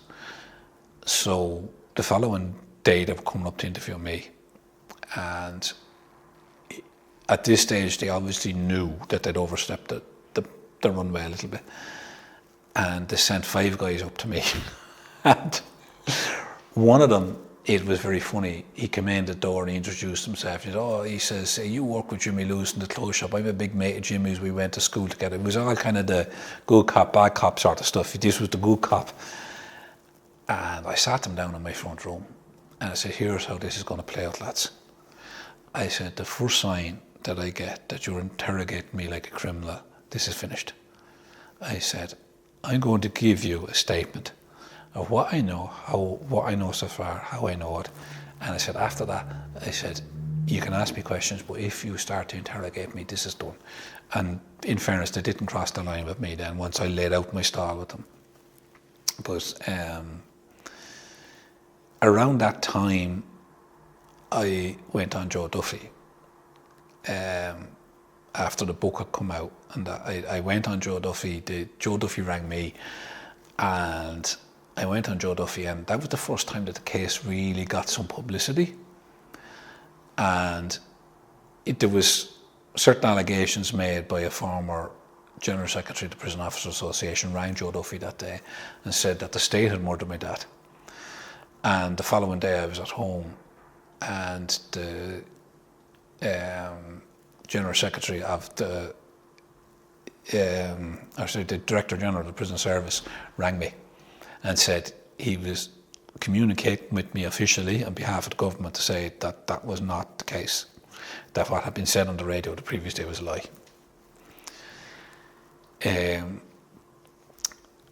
So the following day they were coming up to interview me. And at this stage they obviously knew that they'd overstepped the runway a little bit. And they sent 5 guys up to me. And one of them, it was very funny. He came in the door and he introduced himself. He says, you work with Jimmy Lewis in the clothes shop. I'm a big mate of Jimmy's. We went to school together. It was all kind of the good cop, bad cop sort of stuff. This was the good cop. And I sat them down in my front room and I said, here's how this is going to play out, lads. I said, the first sign that I get that you're interrogating me like a criminal, this is finished. I said, I'm going to give you a statement of what I know, what I know so far, how I know it. And I said, after that, I said, you can ask me questions, but if you start to interrogate me, this is done. And in fairness, they didn't cross the line with me then once I laid out my stall with them. But around that time, I went on Joe Duffy after the book had come out. And I went on Joe Duffy. Joe Duffy rang me and I went on Joe Duffy, and that was the first time that the case really got some publicity. And there was certain allegations made by a former General Secretary of the Prison Officers Association, rang Joe Duffy that day and said that the state had murdered my dad. And the following day I was at home and the General Secretary of the Director General of the Prison Service rang me and said he was communicating with me officially on behalf of the government to say that that was not the case, that what had been said on the radio the previous day was a lie.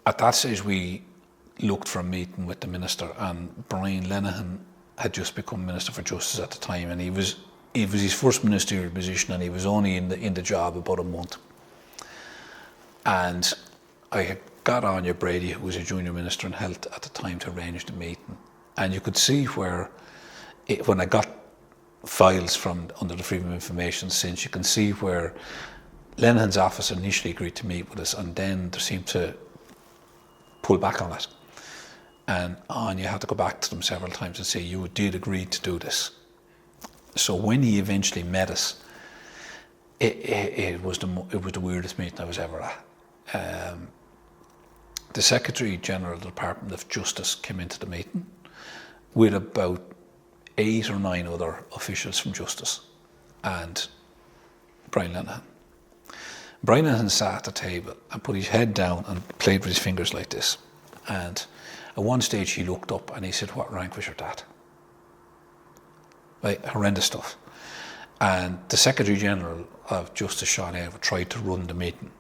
At that stage we looked for a meeting with the Minister, and Brian Lenihan had just become Minister for Justice at the time, and it was his first ministerial position, and he was only in the job about a month. And I had got Anya Brady, who was a junior minister in health at the time, to arrange the meeting. And you could see where, when I got files from under the Freedom of Information since, you can see where Lenihan's office initially agreed to meet with us, and then they seemed to pull back on it. And Anya had to go back to them several times and say, you did agree to do this. So when he eventually met us, it was the weirdest meeting I was ever at. The Secretary General of the Department of Justice came into the meeting with about 8 or 9 other officials from Justice and Brian Lenihan. Brian Lenihan sat at the table and put his head down and played with his fingers like this. And at one stage he looked up and he said, what rank was your dad? Right, horrendous stuff. And the Secretary General of Justice, Sean Avery, tried to run the meeting.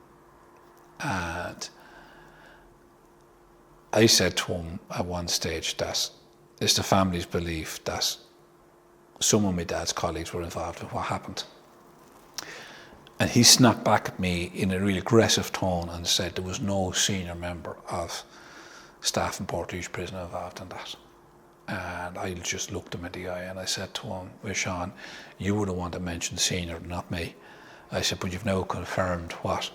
And I said to him at one stage that it's the family's belief that some of my dad's colleagues were involved in what happened. And he snapped back at me in a really aggressive tone and said there was no senior member of staff in Portlaoise Prison involved in that. And I just looked him in the eye and I said to him, well, Sean, you were the one that mentioned senior, not me. I said, but you've now confirmed what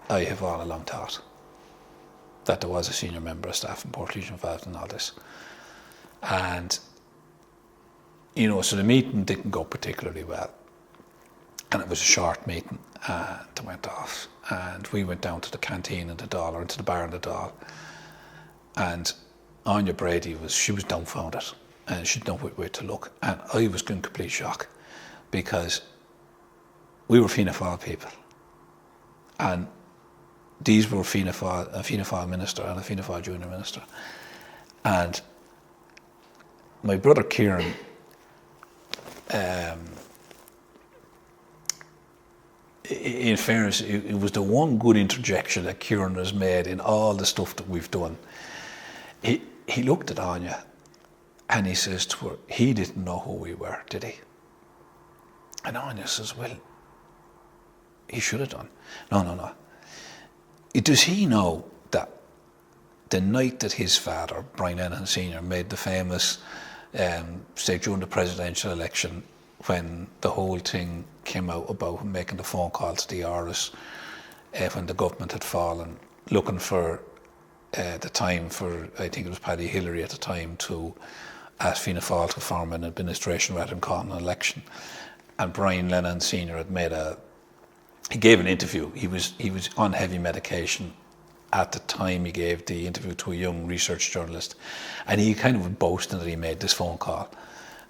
I have all along thought, that there was a senior member of staff in Portlaoise involved in all this. And, so the meeting didn't go particularly well. And it was a short meeting, and it went off. And we went down to the canteen in the Dáil, or into the bar in the Dáil. And Anya Brady she was dumbfounded, and she didn't know where to look. And I was in complete shock, because we were Fianna Fáil people. And these were a Fianna Fáil minister and a Fianna Fáil junior minister. And my brother Kieran, in fairness, it was the one good interjection that Kieran has made in all the stuff that we've done. He looked at Anya and he says to her, he didn't know who we were, did he? And Anya says, well, he should have done. No. Does he know that the night that his father, Brian Lenihan Sr., made the famous say during the presidential election, when the whole thing came out about him making the phone call to the Irish, when the government had fallen, looking for the time for, I think it was Paddy Hillary at the time, to ask Fianna Fáil to form an administration rather than calling an election. And Brian Lennon Sr. had he gave an interview. He was on heavy medication at the time he gave the interview to a young research journalist, and he kind of was boasting that he made this phone call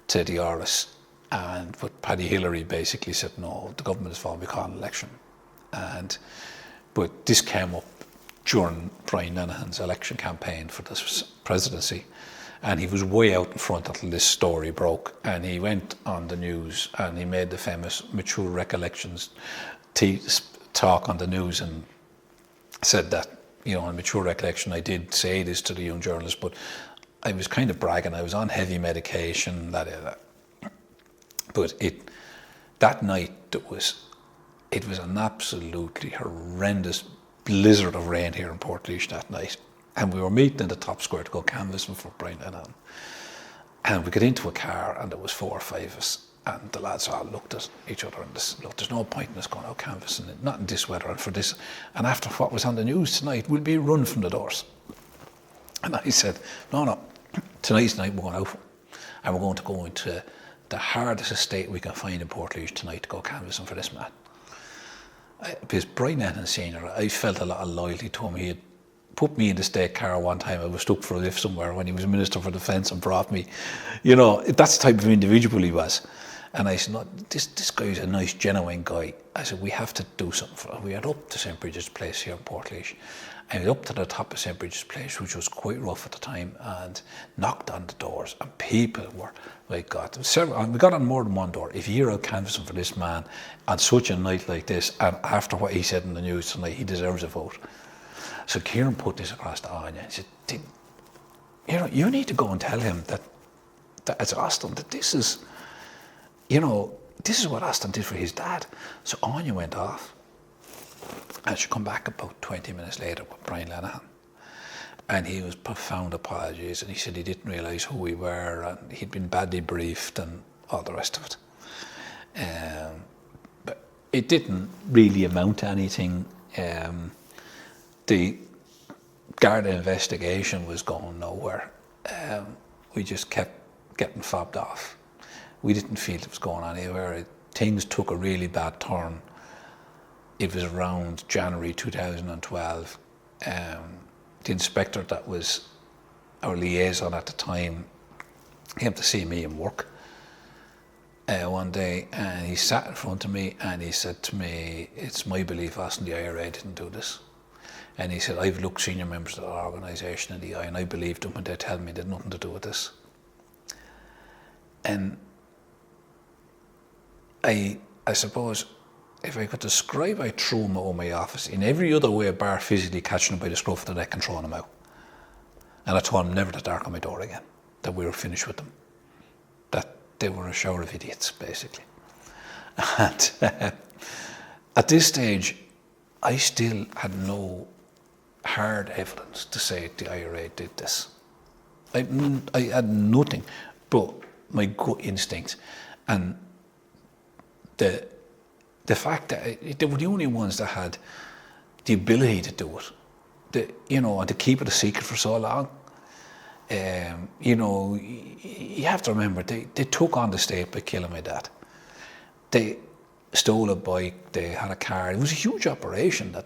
to the Irish. But Paddy Hillary basically said, no, the government is falling, we call an election. But this came up during Brian Lenihan's election campaign for the presidency, and he was way out in front until this story broke, and he went on the news and he made the famous mature recollections talk on the news and said that, on mature recollection, I did say this to the young journalist, but I was kind of bragging, I was on heavy medication, that. But that night, it was an absolutely horrendous blizzard of rain here in Portlaoise that night. And we were meeting in the top square to go canvassing for Brian Lennon. And we got into a car and there was 4 or 5 of us. And the lads all looked at each other and said, look, there's no point in us going out canvassing, not in this weather and for this. And after what was on the news tonight, we'll be run from the doors. And I said, no, tonight's night we're going out and we're going to go into the hardest estate we can find in Portlaoise tonight to go canvassing for this man. Because Brian Lennon Sr., I felt a lot of loyalty to him. He had put me in the state car one time. I was stuck for a lift somewhere when he was Minister for Defence and brought me. That's the type of individual he was. And I said, no, this guy's a nice, genuine guy. I said, we have to do something for him. We had up to St. Bridget's Place here in Portlaoise. And we up to the top of St. Bridget's Place, which was quite rough at the time, and knocked on the doors. And people were, like God, we got on more than one door. If you're out canvassing for this man on such a night like this, and after what he said in the news tonight, he deserves a vote. So Kieran put this across to Anya and said, you need to go and tell him that it's Austin, that this is what Austin did for his dad. So Anya went off and she come back about 20 minutes later with Brian Lenihan. And he was profound apologies, and he said he didn't realise who we were and he'd been badly briefed and all the rest of it. But it didn't really amount to anything. The Garda investigation was going nowhere. We just kept getting fobbed off. We didn't feel it was going anywhere. Things took a really bad turn. It was around January 2012. The inspector that was our liaison at the time came to see me in work one day, and he sat in front of me and he said to me, it's my belief, Austin, the IRA didn't do this. And he said, I've looked senior members of our organisation in the eye and I believed them when they tell me they had nothing to do with this. And I suppose if I could describe, I threw him out of my office in every other way bar physically catching him by the scruff of the neck and throwing him out. And I told him never to darken my door again, that we were finished with them, that they were a shower of idiots, basically. And at this stage, I still had no hard evidence to say the IRA did this. I had nothing but my gut instinct and the fact that they were the only ones that had the ability to do it, and to keep it a secret for so long. You have to remember, they took on the state by killing my dad. They stole a bike, they had a car. It was a huge operation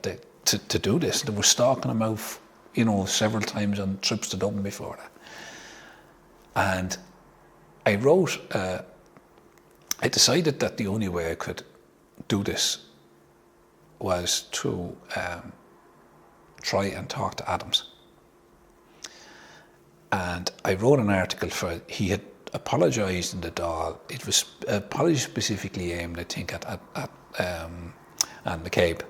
to do this. They were stalking him out, several times on trips to Dublin before that. And I wrote, I decided that the only way I could do this was to try and talk to Adams. And I wrote an article he had apologised in the Dáil. It was apology specifically aimed, I think, at McCabe.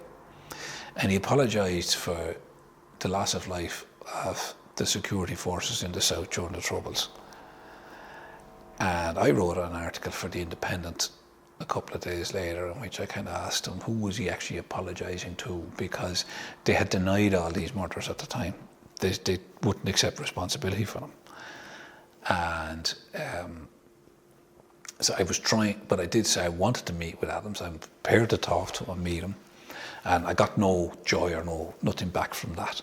And he apologised for the loss of life of the security forces in the South during the Troubles. And I wrote an article for The Independent a couple of days later in which I kind of asked him who was he actually apologising to, because they had denied all these murders at the time. They wouldn't accept responsibility for them. And so I was trying, but I did say I wanted to meet with Adams. I'm prepared to talk to him and meet him. And I got no joy or nothing back from that.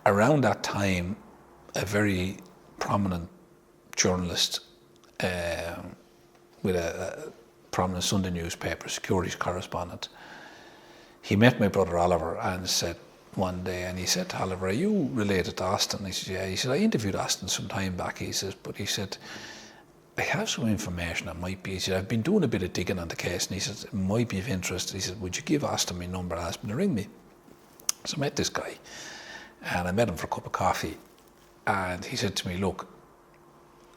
Around that time, a very prominent journalist with a prominent Sunday newspaper, securities correspondent, he met my brother Oliver and said one day, and he said to Oliver, "Are you related to Austin?" He said, "Yeah." He said, "I interviewed Austin some time back." He says, "But," he said, "I have some information that might be," he said, "I've been doing a bit of digging on the case," and he said, "It might be of interest." He said, "Would you give Austin my number and ask him to ring me?" So I met this guy, and I met him for a cup of coffee, and he said to me, "Look,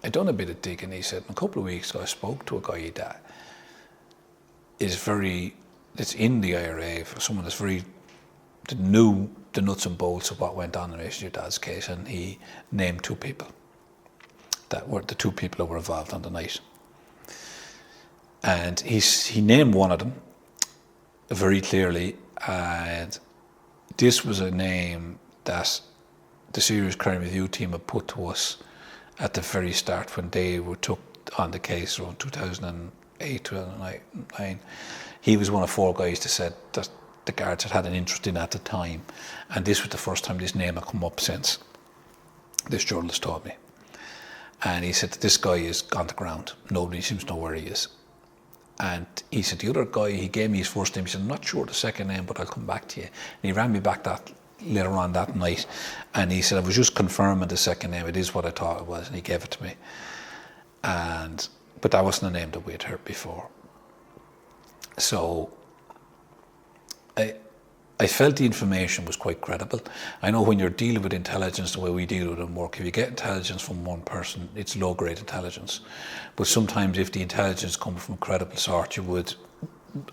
I'd done a bit of digging." He said, "In a couple of weeks ago, I spoke to a guy that it's in the IRA, for someone that's that knew the nuts and bolts of what went on in relation to your dad's case," and he named two people that were the two people who were involved on the night. And he named one of them very clearly, and this was a name that the Serious Crime Review team had put to us at the very start when they took on the case around 2008, 2009. He was one of four guys that said that the guards had an interest in at the time, and this was the first time this name had come up since, this journalist told me. And he said that this guy is gone to ground. Nobody seems to know where he is. And he said the other guy, he gave me his first name. He said, "I'm not sure the second name, but I'll come back to you." And he rang me back later on that night, and he said, "I was just confirming the second name. It is what I thought it was," and he gave it to me. But that wasn't a name that we had heard before. So I felt the information was quite credible. I know when you're dealing with intelligence the way we deal with it in work, if you get intelligence from one person, it's low-grade intelligence. But sometimes if the intelligence comes from a credible sort, you would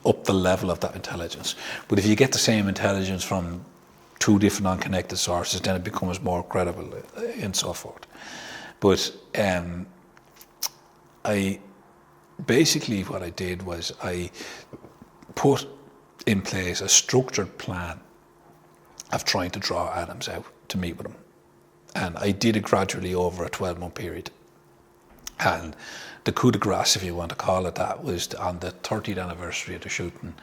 up the level of that intelligence. But if you get the same intelligence from two different unconnected sources, then it becomes more credible and so forth. But what I did was I put in place a structured plan of trying to draw Adams out to meet with him. And I did it gradually over a 12-month period. And the coup de grace, if you want to call it that, was on the 30th anniversary of the shooting.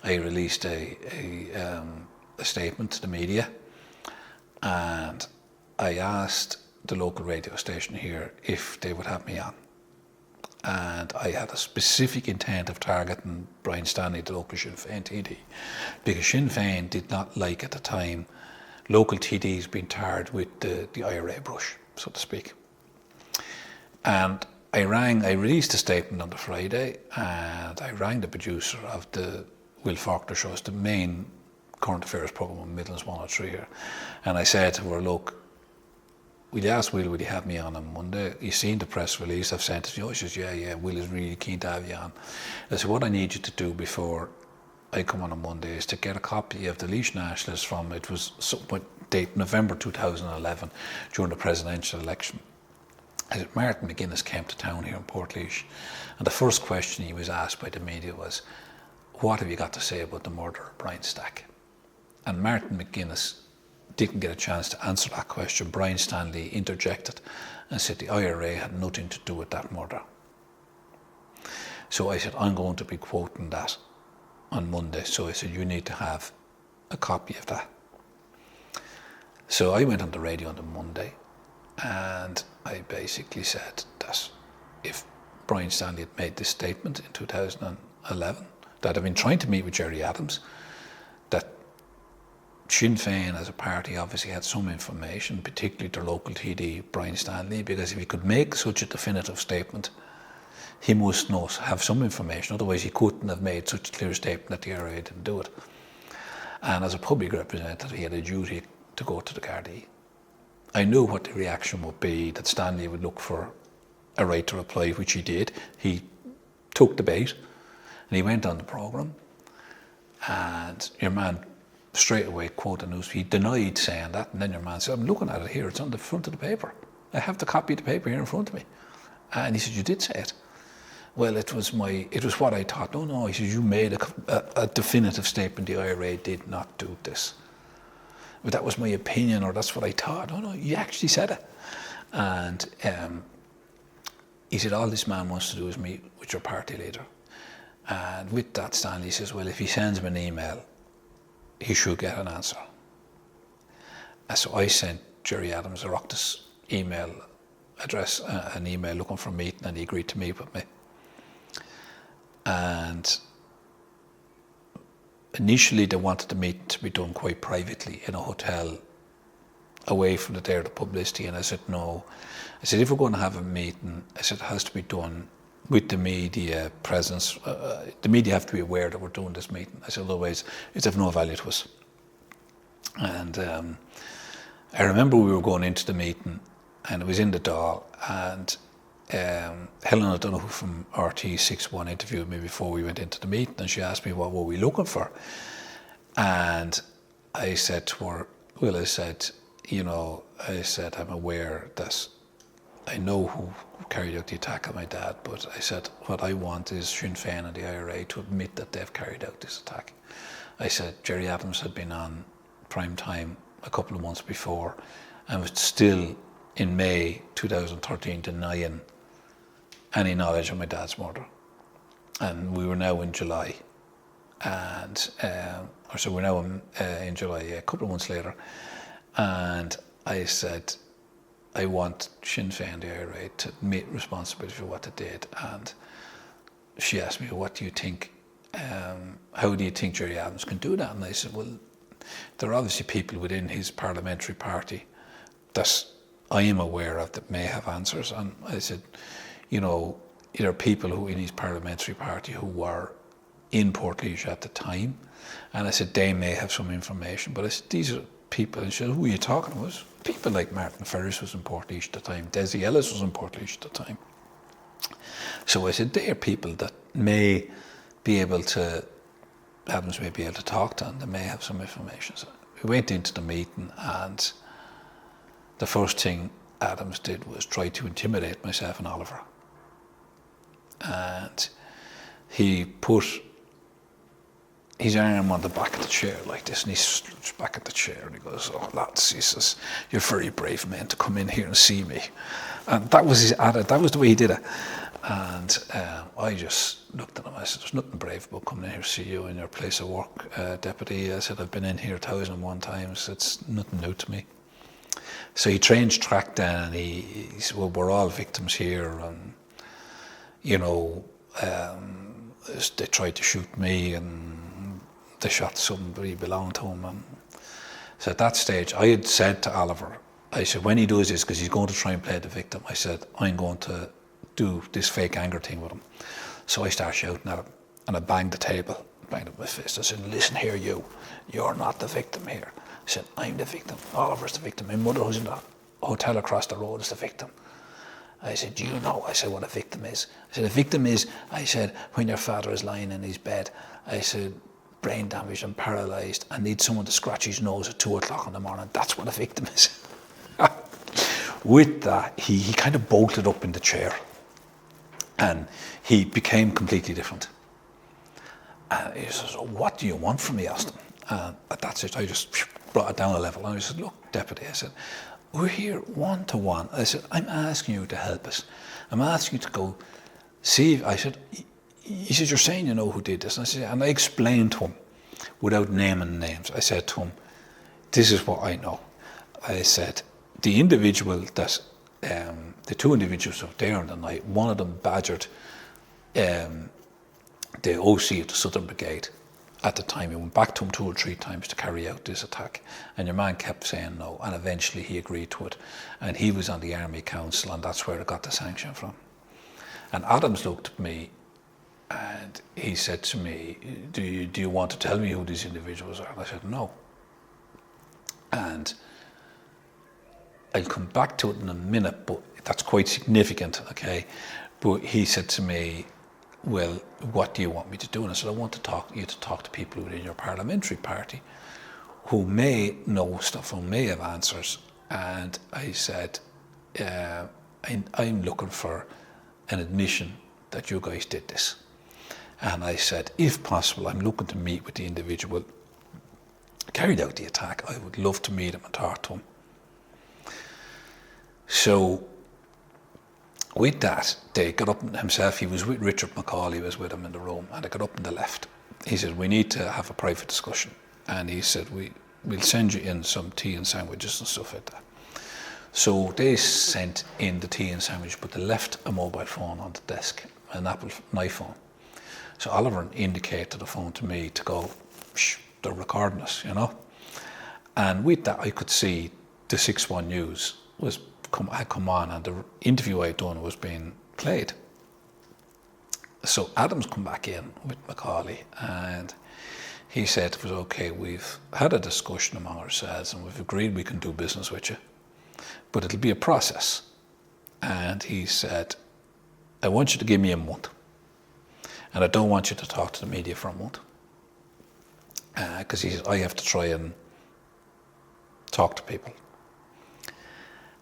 I released a statement to the media, and I asked the local radio station here if they would have me on. And I had a specific intent of targeting Brian Stanley, the local Sinn Féin TD, because Sinn Féin did not like at the time local TDs being tarred with the IRA brush, so to speak. And I released a statement on the Friday, and I rang the producer of the Will Faulkner show, the main current affairs programme on Midlands 103 here, and I said to her, "Look, will you ask Will, would you have me on Monday? You've seen the press release I've sent it to you." She says, yeah, Will is really keen to have you on. I said, "What I need you to do before I come on Monday is to get a copy of the Laois Nationalist from," it was date November 2011, during the presidential election. I said, "Martin McGuinness came to town here in Portlaoise, and the first question he was asked by the media was, 'What have you got to say about the murder of Brian Stack?'" And Martin McGuinness didn't get a chance to answer that question. Brian Stanley interjected and said the IRA had nothing to do with that murder. So I said, "I'm going to be quoting that on Monday." So I said, "You need to have a copy of that." So I went on the radio on the Monday, and I basically said that if Brian Stanley had made this statement in 2011, that I'd been trying to meet with Gerry Adams, that Sinn Féin as a party obviously had some information, particularly their local TD, Brian Stanley, because if he could make such a definitive statement, he must have some information, otherwise he couldn't have made such a clear statement that the IRA didn't do it. And as a public representative, he had a duty to go to the Gardaí. I knew what the reaction would be, that Stanley would look for a right to reply, which he did. He took the bait, and he went on the programme, and your man straight away quoted news. He denied saying that, and then your man said, "I'm looking at it here, it's on the front of the paper. I have the copy of the paper here in front of me." And he said, "You did say it." "Well, it was what I thought." No, he said, "You made a definitive statement, the IRA did not do this." that was my opinion or that's what I thought. Oh no, you actually said it. And he said, all this man wants to do is meet with your party leader. And with that, Stanley says, well, if he sends me an email, he should get an answer. And so I sent Gerry Adams a Oireachtas email address, an email looking for a meeting, and he agreed to meet with me. And initially they wanted the meeting to be done quite privately in a hotel away from the publicity, and I said no. I said, if we're going to have a meeting, I said it has to be done with the media presence. The media have to be aware that we're doing this meeting. I said, otherwise it's of no value to us. And I remember we were going into the meeting, and it was in the Dáil, and Helen O'Donoghue from RT61 interviewed me before we went into the meeting, and she asked me what were we looking for. And I said to her, well, I said, I'm aware that I know who carried out the attack on my dad, but I said, what I want is Sinn Féin and the IRA to admit that they've carried out this attack. I said, Gerry Adams had been on prime time a couple of months before and was still in May 2013 denying any knowledge of my dad's murder. And we were now in July. And, we're now in July, a couple of months later. And I said, I want Sinn Féin and the IRA to admit responsibility for what they did. And she asked me, what do you think, how do you think Gerry Adams can do that? And I said, well, there are obviously people within his parliamentary party that I am aware of that may have answers. And I said, there are people who in his parliamentary party who were in Portlaoise at the time. And I said, they may have some information. But I said, these are people. And she said, who are you talking about? People like Martin Ferris was in Portlaoise at the time. Desi Ellis was in Portlaoise at the time. So I said, they are people that may be able to, Adams may be able to talk to, and they may have some information. So we went into the meeting, and the first thing Adams did was try to intimidate myself and Oliver. And he put his arm on the back of the chair like this, and he slouched back at the chair, and he goes, oh lads, he says, you're very brave men to come in here and see me. And that was his attitude, that was the way he did it. And I just looked at him, I said, there's nothing brave about coming in here to see you in your place of work, Deputy. I said, I've been in here 1,001 times, it's nothing new to me. So he changed track then, and he said, well, we're all victims here, and they tried to shoot me, and they shot somebody belonging to him. And so at that stage, I had said to Oliver, I said, when he does this, because he's going to try and play the victim, I said, I'm going to do this fake anger thing with him. So I started shouting at him, and I banged the table, banged up my fist. I said, listen here, you're not the victim here. I said, I'm the victim. Oliver's the victim. My mother, who's in the hotel across the road, is the victim. I said, do you know, I said, what a victim is? I said, a victim is, I said, when your father is lying in his bed, I said, brain damaged and paralysed, and needs someone to scratch his nose at 2 o'clock in the morning. That's what a victim is. With that, he kind of bolted up in the chair, and he became completely different. And he says, what do you want from me, Austin? And at that stage, I just brought it down a level, and I said, look, Deputy, I said, we're here one-to-one. I said, I'm asking you to help us. I'm asking you to go see. I said, he said, you're saying you know who did this. And I said, and I explained to him without naming names. I said to him, this is what I know. I said, the individual that, the two individuals who were there on the night, one of them badgered the OC of the Southern Brigade. At the time, he went back to him 2 or 3 times to carry out this attack, and your man kept saying no, and eventually he agreed to it, and he was on the Army Council, and that's where it got the sanction from. And Adams looked at me, and he said to me, do you want to tell me who these individuals are? And I said, no. And I'll come back to it in a minute, but that's quite significant, okay? But he said to me, well, what do you want me to do? And I said, I want you to talk to people within your parliamentary party who may know stuff, who may have answers. And I said, I'm looking for an admission that you guys did this. And I said, if possible, I'm looking to meet with the individual carried out the attack. I would love to meet him and talk to him. So with that, they got up himself. He was with Richard McCall. He was with him in the room, and they got up and they left. He said, we need to have a private discussion. And he said, we'll send you in some tea and sandwiches and stuff like that. So they sent in the tea and sandwich, but they left a mobile phone on the desk, an Apple iPhone. So Oliver indicated the phone to me to go, shh, they're recording us, you know. And with that, I could see the 6-1 News had come on, and the interview I'd done was being played. So Adams come back in with Macaulay, and he said it was okay, we've had a discussion among ourselves and we've agreed we can do business with you, but it'll be a process. And he said, I want you to give me a month, and I don't want you to talk to the media for a month. Because he said, I have to try and talk to people.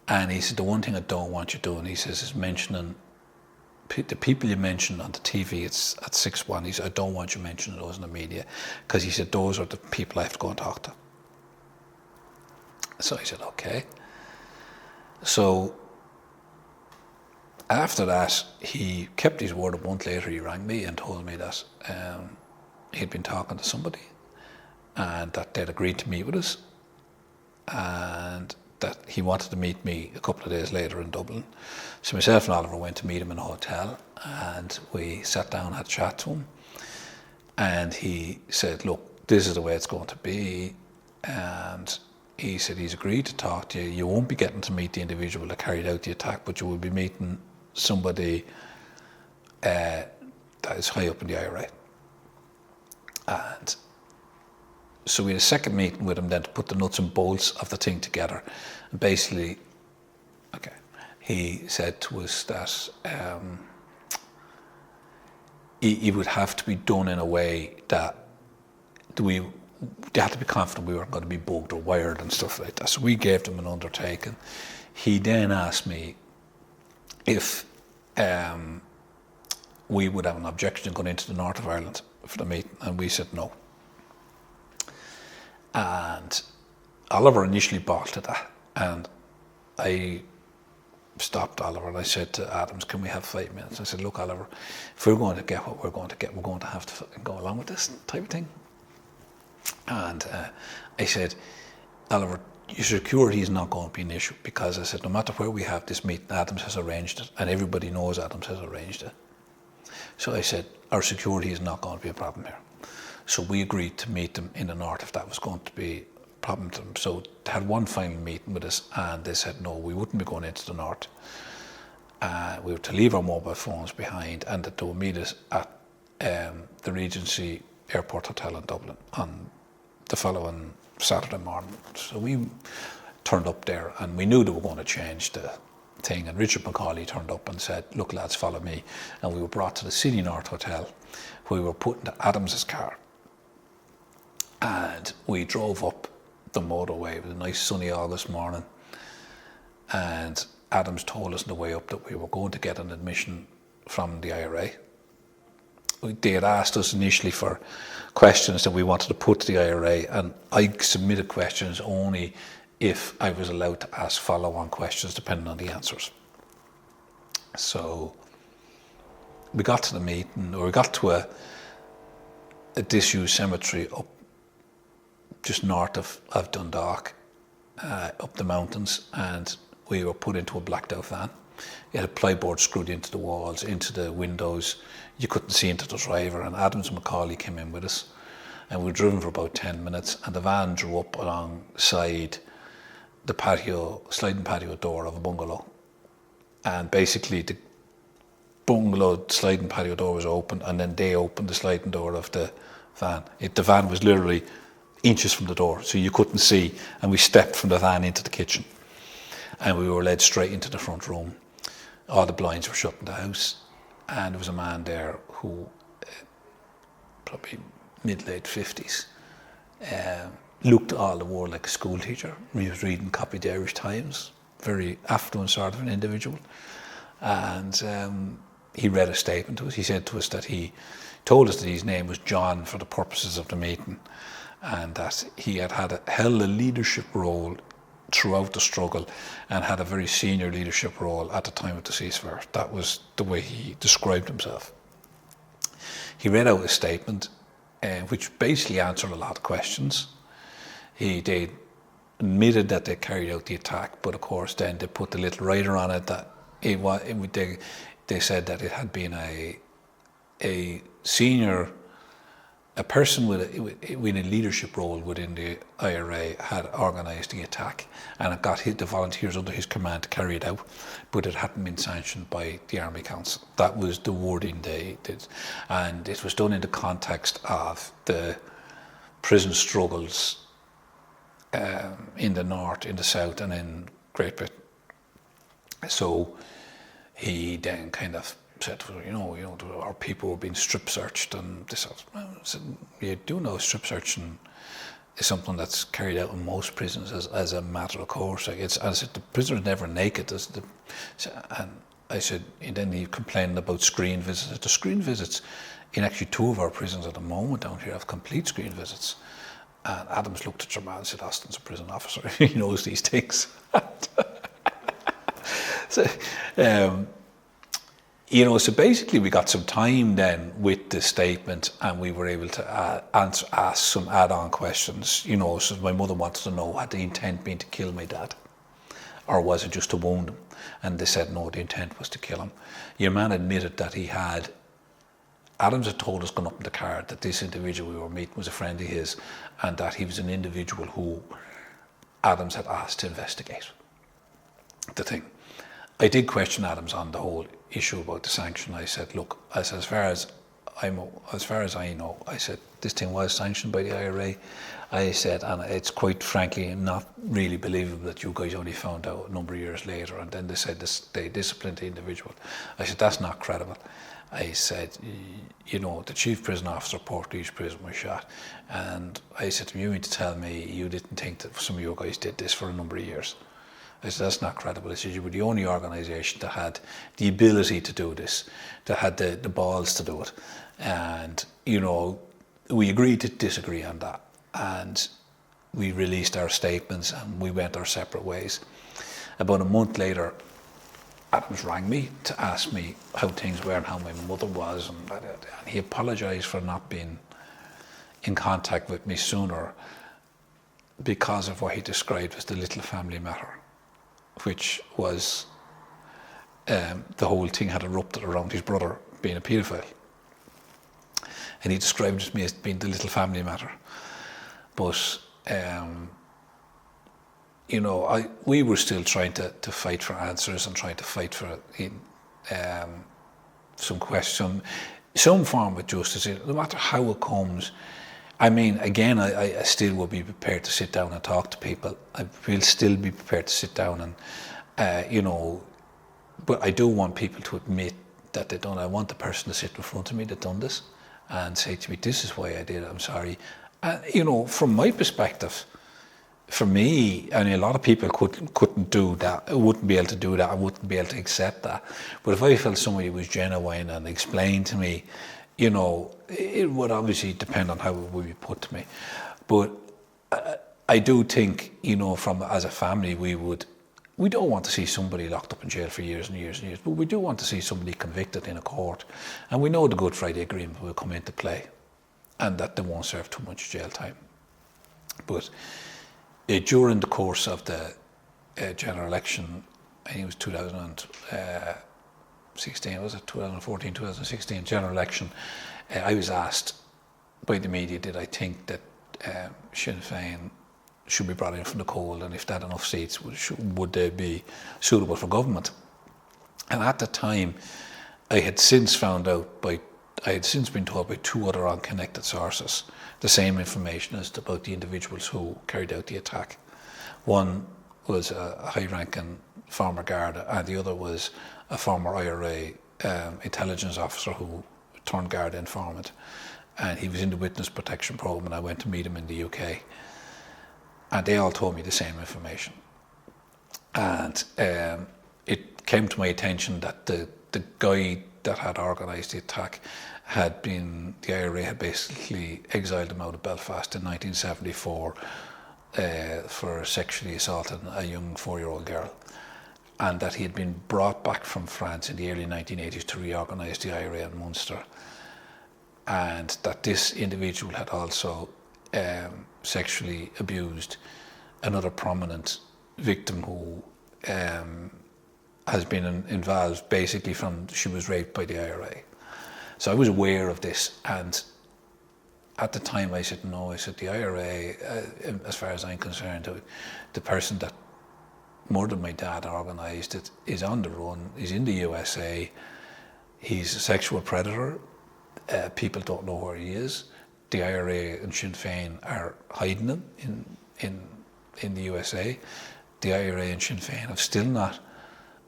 And he said, the one thing I don't want you doing, he says, is mentioning the people you mentioned on the TV, it's at 6-1. He said, I don't want you mentioning those in the media, because he said, those are the people I have to go and talk to. So I said, okay. So after that, he kept his word. A month later, he rang me and told me that he'd been talking to somebody and that they'd agreed to meet with us, and that he wanted to meet me a couple of days later in Dublin. So myself and Oliver went to meet him in a hotel, and we sat down and had a chat to him. And he said, look, this is the way it's going to be. And he said he's agreed to talk to you. You won't be getting to meet the individual that carried out the attack, but you will be meeting somebody that is high up in the IRA. And so we had a second meeting with him then to put the nuts and bolts of the thing together. And basically, he said to us that it would have to be done in a way that they had to be confident we weren't going to be bugged or wired and stuff like that. So we gave them an undertaking. He then asked me if we would have an objection going into the north of Ireland for the meeting, and we said no. And Oliver initially balked at that, and I stopped Oliver and I said to Adams, can we have 5 minutes? I said, look, Oliver, if we're going to get what we're going to get, we're going to have to go along with this type of thing. And I said, Oliver, your security is not going to be an issue, because I said, no matter where we have this meeting, Adams has arranged it, and everybody knows Adams has arranged it. So I said, our security is not going to be a problem here. So we agreed to meet them in the north if that was going to be a problem to them. So they had one final meeting with us, and they said, no, we wouldn't be going into the north. We were to leave our mobile phones behind, and that they would meet us at the Regency Airport Hotel in Dublin on the following Saturday morning. So we turned up there, and we knew they were going to change the thing. And Richard McCauley turned up and said, look, lads, follow me. And we were brought to the City North Hotel, where we were put into Adams's car. And we drove up the motorway. It was a nice sunny August morning. And Adams told us on the way up that we were going to get an admission from the IRA. They had asked us initially for questions that we wanted to put to the IRA, and I submitted questions only if I was allowed to ask follow-on questions depending on the answers. So we got to the meeting, or we got to a disused cemetery up just north of Dundalk, up the mountains, and we were put into a blacked out van. It had a plyboard screwed into the walls, into the windows. You couldn't see into the driver, and Adams and Macaulay came in with us, and we were driven for about 10 minutes, and the van drew up alongside the sliding patio door of a bungalow. And basically the bungalow sliding patio door was open, and then they opened the sliding door of the van. The van was literally inches from the door, so you couldn't see, and we stepped from the van into the kitchen, and we were led straight into the front room. All the blinds were shut in the house, and there was a man there who, probably mid-late 50s, looked all the more like a school teacher. He was reading copy of the Irish Times, very affluent sort of an individual, and he read a statement to us. He said to us that he told us that his name was John for the purposes of the meeting, and that he had held a leadership role throughout the struggle and had a very senior leadership role at the time of the ceasefire. That was the way he described himself. He read out a statement which basically answered a lot of questions. They admitted that they carried out the attack, but of course then they put the little rider on it that they said that it had been a senior, a person with a leadership role within the IRA had organised the attack, and it got the volunteers under his command to carry it out, but it hadn't been sanctioned by the Army Council. That was the wording they did, and it was done in the context of the prison struggles in the north, in the south, and in Great Britain. So he then kind of said, our people were being strip searched, and this. I said, you do know strip searching is something that's carried out in most prisons as a matter of course. Like I said, the prisoner's never naked. And I said, and then he complained about screen visits. The screen visits in actually 2 of our prisons at the moment down here have complete screen visits. And Adams looked at your man and said, Austin's a prison officer. He knows these things. So, so basically we got some time then with the statement, and we were able to ask some add-on questions. So my mother wanted to know, had the intent been to kill my dad, or was it just to wound him? And they said no, the intent was to kill him. Your man admitted that Adams had told us going up in the car that this individual we were meeting was a friend of his, and that he was an individual who Adams had asked to investigate the thing. I did question Adams on the whole issue about the sanction. I said, look, as far as I know, I said, this thing was sanctioned by the IRA. I said, and it's quite frankly not really believable that you guys only found out a number of years later, and then they said they disciplined the individual. I said, that's not credible. I said, the chief prison officer of Portlaoise Prison was shot, and I said to him, you mean to tell me you didn't think that some of you guys did this for a number of years? I said, that's not credible. I said, you were the only organisation that had the ability to do this, that had the balls to do it. And, we agreed to disagree on that. And we released our statements and we went our separate ways. About a month later, Adams rang me to ask me how things were and how my mother was. And he apologised for not being in contact with me sooner because of what he described as the little family matter, which was the whole thing had erupted around his brother being a paedophile. And he described it to me as being the little family matter. But, we were still trying to fight for answers and trying to fight for some form of justice, no matter how it comes. I mean, again, I still will be prepared to sit down and talk to people. I will still be prepared to sit down and, but I do want people to admit that they done. I want the person to sit in front of me that done this and say to me, this is why I did it, I'm sorry. From my perspective, for me, I mean, a lot of people couldn't do that, wouldn't be able to do that, I wouldn't be able to accept that. But if I felt somebody was genuine and explained to me, it would obviously depend on how it would be put to me. But I do think, as a family, we don't want to see somebody locked up in jail for years and years and years, but we do want to see somebody convicted in a court. And we know the Good Friday Agreement will come into play and that they won't serve too much jail time. But during the course of the general election, I think it was 2016, was it 2014, 2016 general election, I was asked by the media, did I think that Sinn Féin should be brought in from the cold, and if they had enough seats, would they be suitable for government? And at the time, I had since been told by 2 other unconnected sources the same information as about the individuals who carried out the attack. One was a high-ranking former guard, and the other was a former IRA intelligence officer who turned guard informant. And he was in the witness protection program, and I went to meet him in the UK. And they all told me the same information. And it came to my attention that the guy that had organised the attack the IRA had basically exiled him out of Belfast in 1974 for sexually assaulting a young 4-year-old girl, and that he had been brought back from France in the early 1980s to reorganise the IRA in Munster, and that this individual had also sexually abused another prominent victim who has been involved basically from she was raped by the IRA. So I was aware of this, and at the time I said, no, I said the IRA, as far as I'm concerned, the person that murdered my dad organised it is on the run, he's in the USA, he's a sexual predator, people don't know where he is. The IRA and Sinn Féin are hiding him in the USA. The IRA and Sinn Féin have still not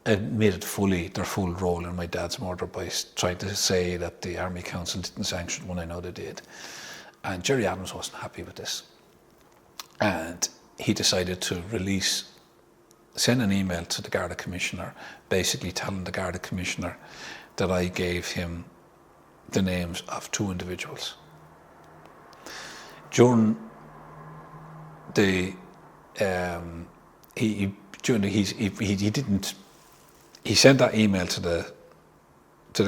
admitted fully their full role in my dad's murder by trying to say that the Army Council didn't sanction when I know they did. And Gerry Adams wasn't happy with this. And he decided to send an email to the Garda Commissioner, basically telling the Garda Commissioner that I gave him the names of 2 individuals. During the he sent that email to the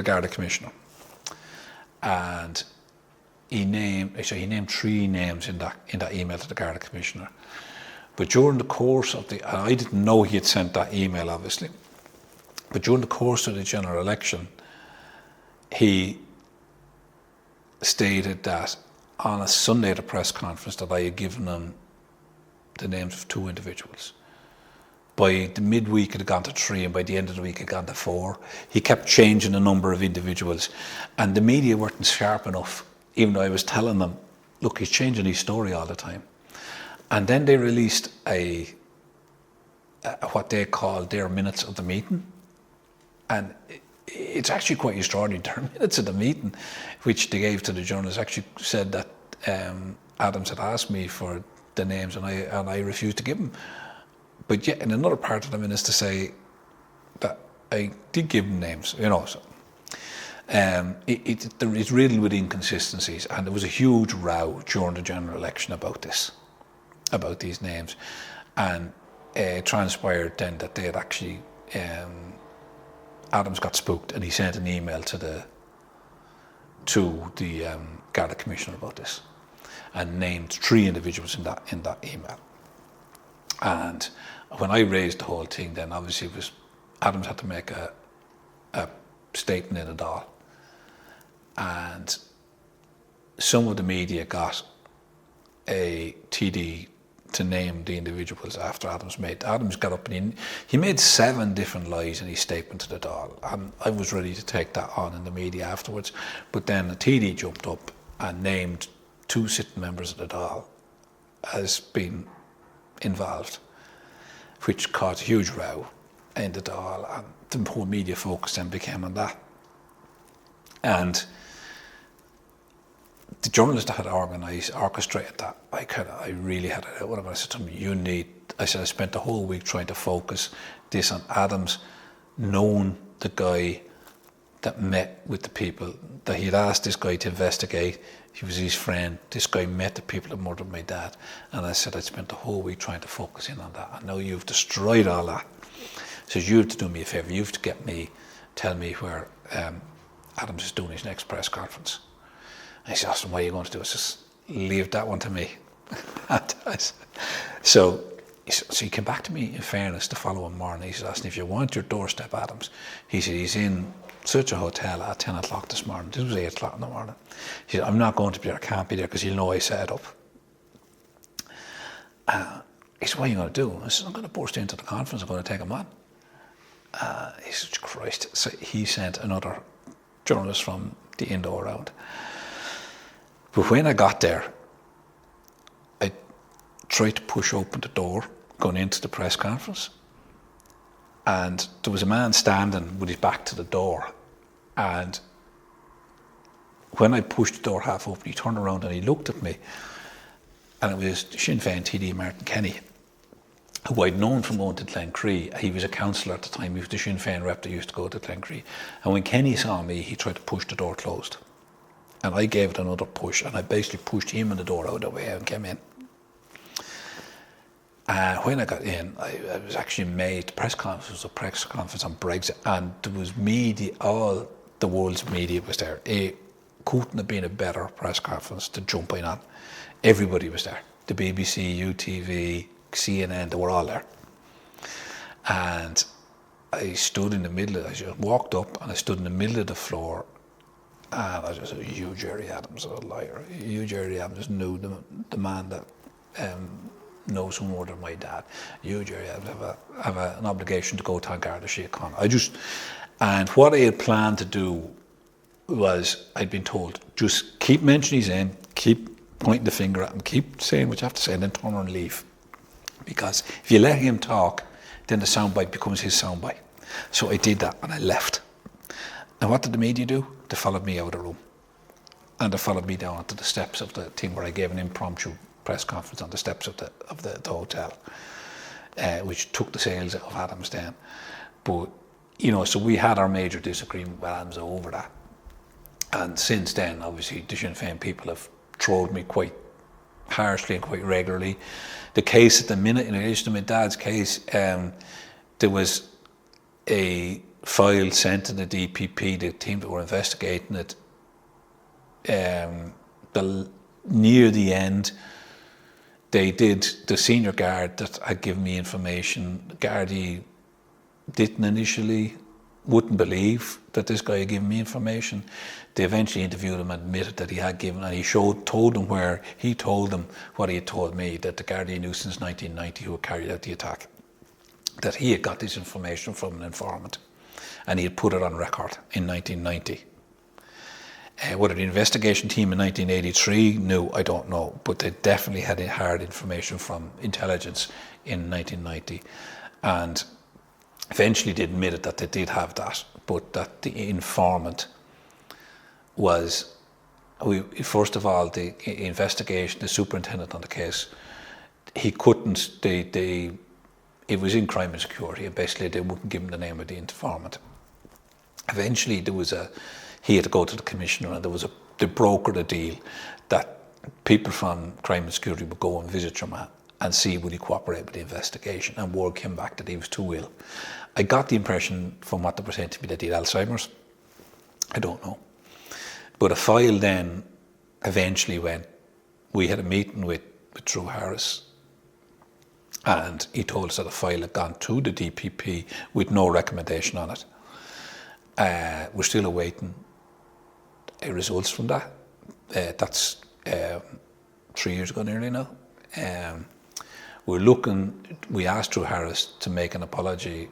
Garda Commissioner, and he named 3 names in that email to the Garda Commissioner. But during the course of I didn't know he had sent that email, obviously, but during the course of the general election, he stated that on a Sunday at a press conference that I had given him the names of 2 individuals. By the midweek it had gone to 3, and by the end of the week it had gone to 4. He kept changing the number of individuals, and the media weren't sharp enough, even though I was telling them, look, he's changing his story all the time. And then they released what they called their minutes of the meeting, and it's actually quite extraordinary. Their minutes of the meeting, which they gave to the journalists, actually said that Adams had asked me for the names, and I refused to give them. But yet, in another part of the minutes, to say that I did give them names, So it's riddled with inconsistencies, and there was a huge row during the general election about these names, and it transpired then that they had actually. Adams got spooked, and he sent an email to the Garda Commissioner about this, and named 3 individuals in that email. And when I raised the whole thing, then obviously Adams had to make a statement in it all, and some of the media got a TD to name the individuals after Adams got up and he made 7 different lies in his statement to the Dáil, and I was ready to take that on in the media afterwards, but then the TD jumped up and named 2 sitting members of the Dáil as being involved, which caused a huge row in the Dáil, and the whole media focus then became on that. And the journalist that had orchestrated that, I really had it out with him. I said to him, I spent the whole week trying to focus this on Adams, knowing the guy that met with the people, that he'd asked this guy to investigate. He was his friend. This guy met the people that murdered my dad. And I said, I'd spent the whole week trying to focus in on that. And now you've destroyed all that. He says, you have to do me a favour. You have to tell me where Adams is doing his next press conference. And he said, Austin, what are you going to do? I says, leave that one to me. So he came back to me, in fairness, the following morning. He said, Austin, if you want your doorstep Adams, he said, he's in such a hotel at 10 o'clock this morning. This was 8 o'clock in the morning. He said, I'm not going to be there, I can't be there, because he'll know I set up. He said, what are you going to do? I said, I'm going to burst into the conference, I'm going to take him on. He said, Christ. So he sent another journalist from the indoor round. But when I got there, I tried to push open the door going into the press conference, and there was a man standing with his back to the door, and when I pushed the door half open, he turned around and he looked at me, and it was Sinn Féin TD Martin Kenny, who I'd known from going to Glencree. He was a councillor at the time. He was the Sinn Féin rep that used to go to Glencree. And when Kenny saw me, he tried to push the door closed. And I gave it another push, and I basically pushed him in the door out of the way and came in. When I got in, I was actually made, the press conference was a press conference on Brexit, and there was media, all the world's media was there. It couldn't have been a better press conference to jump in on. Everybody was there. The BBC, UTV, CNN, they were all there. And I stood in the middle, I just walked up and I stood in the middle of the floor, and I just said, "You, Jerry Adams, a liar. You, Jerry Adams, knew the man that knows more than my dad. You, Jerry Adams, have an obligation to go to Garda Síochána." And what I had planned to do was, I'd been told, just keep mentioning his name, keep pointing the finger at him, keep saying what you have to say, and then turn and leave. Because if you let him talk, then the soundbite becomes his soundbite. So I did that and I left. And what did the media do? They followed me out of the room. And they followed me down to the steps of the thing where I gave an impromptu press conference on the steps of the hotel, which took the sales out of Adams then. But, so we had our major disagreement with Adams over that. And since then, obviously, the Sinn Féin people have trolled me quite harshly and quite regularly. The case at the minute, in relation to my dad's case, there was a file sent to the DPP, the team that were investigating it. Near the end, the senior guard that had given me information, the Gardaí wouldn't believe that this guy had given me information. They eventually interviewed him and admitted that he had given, and he told them what he had told me, that the Gardaí knew since 1990 who had carried out the attack, that he had got this information from an informant, and he had put it on record in 1990. Whether the investigation team in 1983 knew, I don't know, but they definitely had hard information from intelligence in 1990, and eventually they admitted that they did have that, but that the informant was, first of all, the investigation, the superintendent on the case, he couldn't, it was in crime and security, and basically they wouldn't give him the name of the informant. Eventually he had to go to the commissioner, and they brokered a deal that people from crime and security would go and visit your man and see would he cooperate with the investigation, and word came back that he was too ill. I got the impression from what they were saying to me that he had Alzheimer's. I don't know. But a file then eventually went, we had a meeting with Drew Harris, and he told us that a file had gone to the DPP with no recommendation on it. We're still awaiting results from that. That's 3 years ago nearly now. We asked Drew Harris to make an apology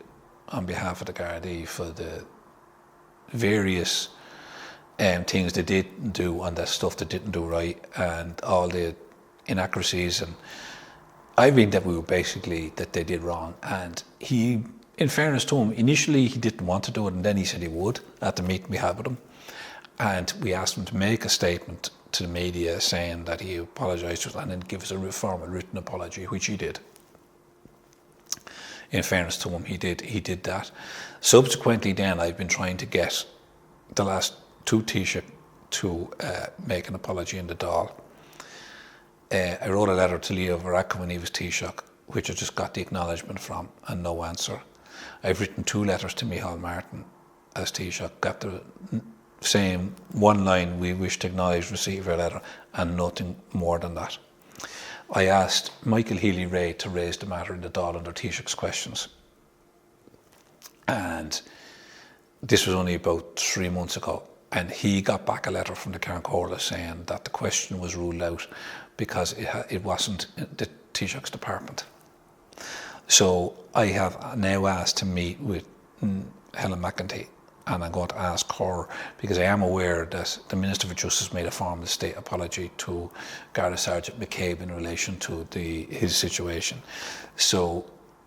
on behalf of the Gardaí for the various things they didn't do and the stuff they didn't do right, and all the inaccuracies. And I think that that they did wrong. And he, in fairness to him, initially he didn't want to do it, and then he said he would at the meeting we had with him. And we asked him to make a statement to the media saying that he apologised to us and then give us a formal written apology, which he did. In fairness to him, he did that. Subsequently then, I've been trying to get the last two Taoiseach to make an apology in the Dáil. I wrote a letter to Leo Varadkar when he was Taoiseach, which I just got the acknowledgement from and no answer. I've written 2 letters to Micheál Martin as Taoiseach, got the same one line, "We wish to acknowledge receipt of your letter," and nothing more than that. I asked Michael Healy-Rae to raise the matter in the Dáil under Taoiseach's questions. And this was only about 3 months ago. And he got back a letter from the Cairn Comhairle saying that the question was ruled out because it wasn't the Taoiseach's department. So I have now asked to meet with Helen McEntee, and I'm going to ask her, because I am aware that the Minister for Justice made a formal state apology to Garda Sergeant McCabe in relation to his situation. So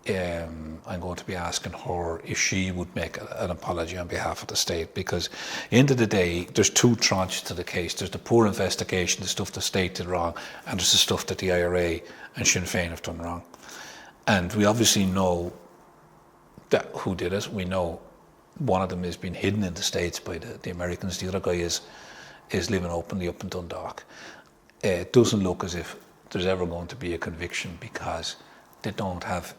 I'm going to be asking her if she would make an apology on behalf of the state, because at the end of the day, there's 2 tranches to the case. There's the poor investigation, the stuff the state did wrong, and there's the stuff that the IRA and Sinn Féin have done wrong. And we obviously know that who did it. We know one of them is being hidden in the States by the Americans. The other guy is living openly up in Dundalk. It doesn't look as if there's ever going to be a conviction because they don't have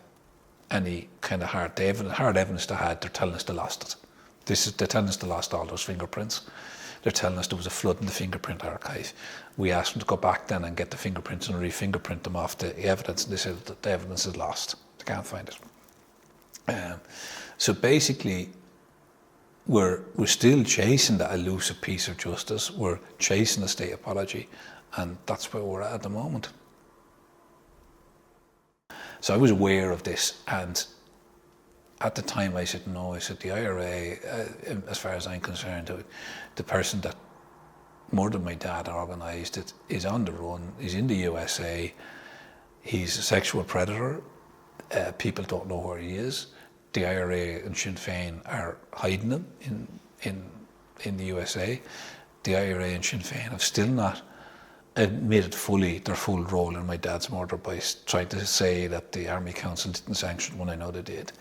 any kind of hard evidence to hide. They're telling us they lost it. They're telling us they lost all those fingerprints. They're telling us there was a flood in the fingerprint archive. We asked them to go back then and get the fingerprints and re-fingerprint them off the evidence, and they said that the evidence is lost. They can't find it. So basically, we're still chasing that elusive piece of justice. We're chasing a state apology, and that's where we're at the moment. So I was aware of this, and at the time I said, no, I said the IRA, as far as I'm concerned, the person that murdered my dad organised it is on the run, he's in the USA, he's a sexual predator, people don't know where he is. The IRA and Sinn Féin are hiding him in the USA. The IRA and Sinn Féin have still not admitted fully their full role in my dad's murder by trying to say that the Army Council didn't sanction when I know they did.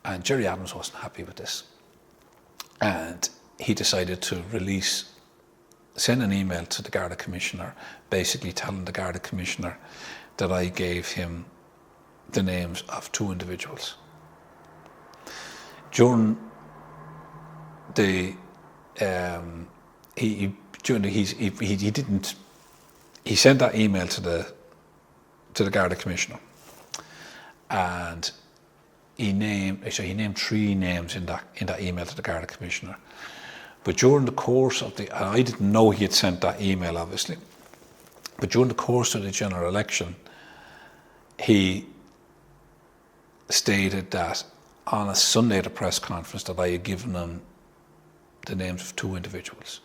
And Gerry Adams wasn't happy with this. And he decided to send an email to the Garda Commissioner, basically telling the Garda Commissioner that I gave him the names of 2 individuals. During the he sent that email to the Garda Commissioner, and he named 3 names in that email to the Garda Commissioner. But during the course of and I didn't know he had sent that email, obviously, but during the course of the general election, he stated that on a Sunday at a press conference that I had given him the names of 2 individuals.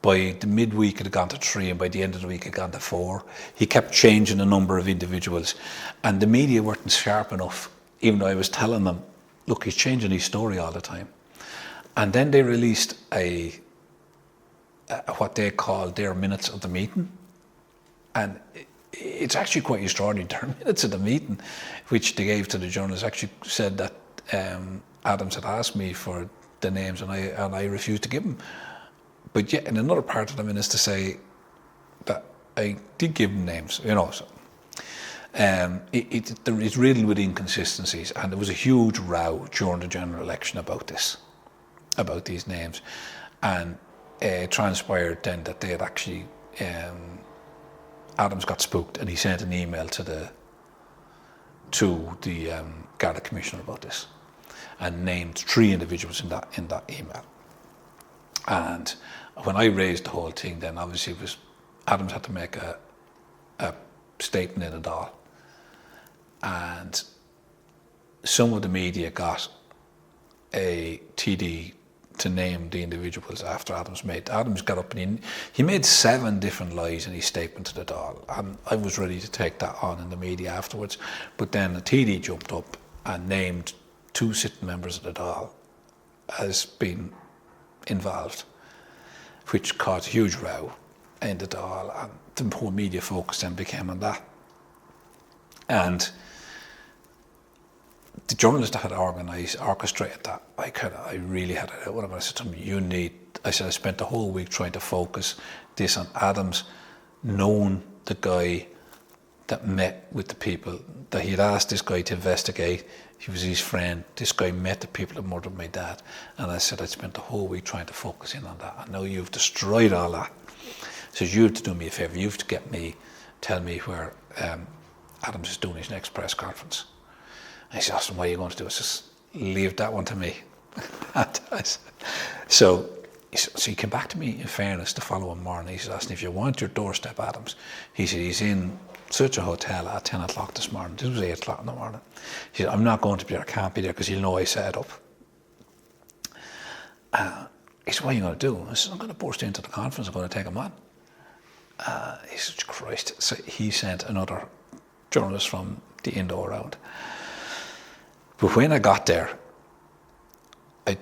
By the midweek it had gone to 3, and by the end of the week it had gone to 4. He kept changing the number of individuals, and the media weren't sharp enough, even though I was telling them, look, he's changing his story all the time. And then they released what they called their minutes of the meeting, and it's actually quite extraordinary. Their minutes of the meeting, which they gave to the journalists, actually said that Adams had asked me for the names, and I refused to give them. But yet, in another part of the minutes, to say that I did give them names, you know. So, it's riddled with inconsistencies, and there was a huge row during the general election about these names, and it transpired then that they had actually. Adams got spooked, and he sent an email to the Garda Commissioner about this, and named 3 individuals in that email. And when I raised the whole thing, then obviously Adams had to make a statement in it all, and some of the media got a TD to name the individuals after Adams got up and he made 7 different lies in his statement to the Dáil, and I was ready to take that on in the media afterwards, but then the TD jumped up and named 2 sitting members of the Dáil as being involved, which caused a huge row in the Dáil, and the whole media focus then became on that. And the journalist that had orchestrated that, I really had it out with him. I said to him, I spent the whole week trying to focus this on Adams, knowing the guy that met with the people, that he had asked this guy to investigate. He was his friend. This guy met the people that murdered my dad. And I said, I spent the whole week trying to focus in on that. And now you've destroyed all that. So you have to do me a favour. You have to tell me where Adams is doing his next press conference. And he said, Austin, what are you going to do? I said, leave that one to me. So he came back to me, in fairness, the following morning. He said, Austin, if you want your doorstep Adams, he said, he's in such a hotel at 10 o'clock this morning. This was 8 o'clock in the morning. He said, I'm not going to be there, I can't be there, because he'll know I set it up. He said, what are you going to do? I said, I'm going to burst into the conference, I'm going to take him on. He said, Christ. So he sent another journalist from the indoor round. But when I got there, I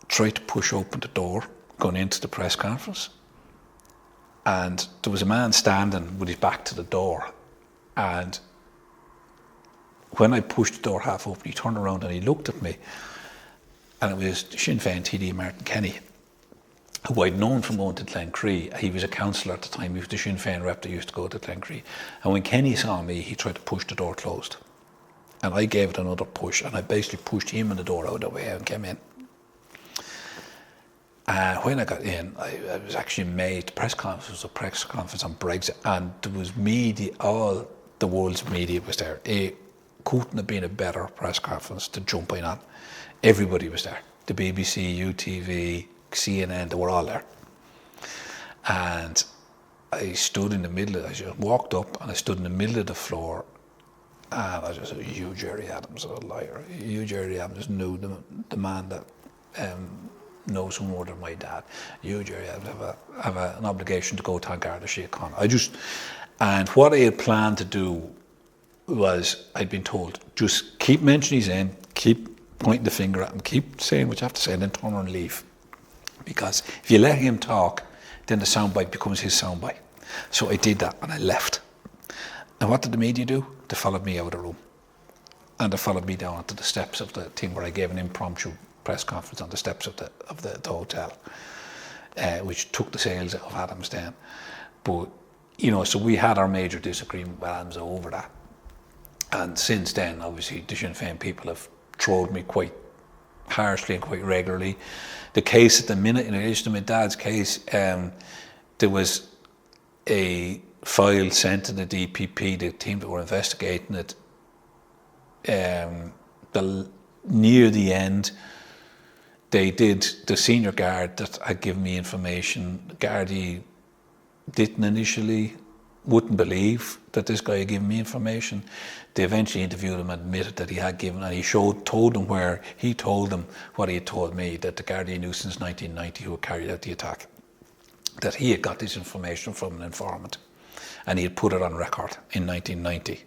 tried to push open the door going into the press conference, and there was a man standing with his back to the door, and when I pushed the door half open, he turned around and he looked at me, and it was Sinn Féin TD Martin Kenny, who I'd known from going to Glencree. He was a councillor at the time. He was the Sinn Féin rep that used to go to Glencree. And when Kenny saw me, he tried to push the door closed. And I gave it another push, and I basically pushed him in the door out of the way and came in. And when I got in, I was actually made, the press conference was a press conference on Brexit, and there was media, all the world's media was there. It couldn't have been a better press conference to jump in on. Everybody was there. The BBC, UTV, CNN, they were all there. And I stood in the middle, I just walked up and I stood in the middle of the floor, and I just said, "You Gerry Adams, a liar. You Gerry Adams knew the man that knows more than my dad. You Gerry Adams have an obligation to go to Garda Síochána." And what I had planned to do was, I'd been told, just keep mentioning his name, keep pointing the finger at him, keep saying what you have to say, and then turn around and leave. Because if you let him talk, then the soundbite becomes his soundbite. So I did that and I left. And what did the media do? They followed me out of the room. And they followed me down to the steps of the thing where I gave an impromptu press conference on the steps of the hotel, which took the sales of Adams then. But, so we had our major disagreement with Adams over that. And since then, obviously, the Sinn Féin people have trolled me quite harshly and quite regularly. The case at the minute, in relation to my dad's case, there was a file sent to the DPP, the team that were investigating it. Near the end, the senior guard that had given me information, the Gardaí wouldn't believe that this guy had given me information. They eventually interviewed him and admitted that he had given, and he told them what he had told me, that the Gardaí knew since 1990 who had carried out the attack, that he had got this information from an informant, and he had put it on record in 1990.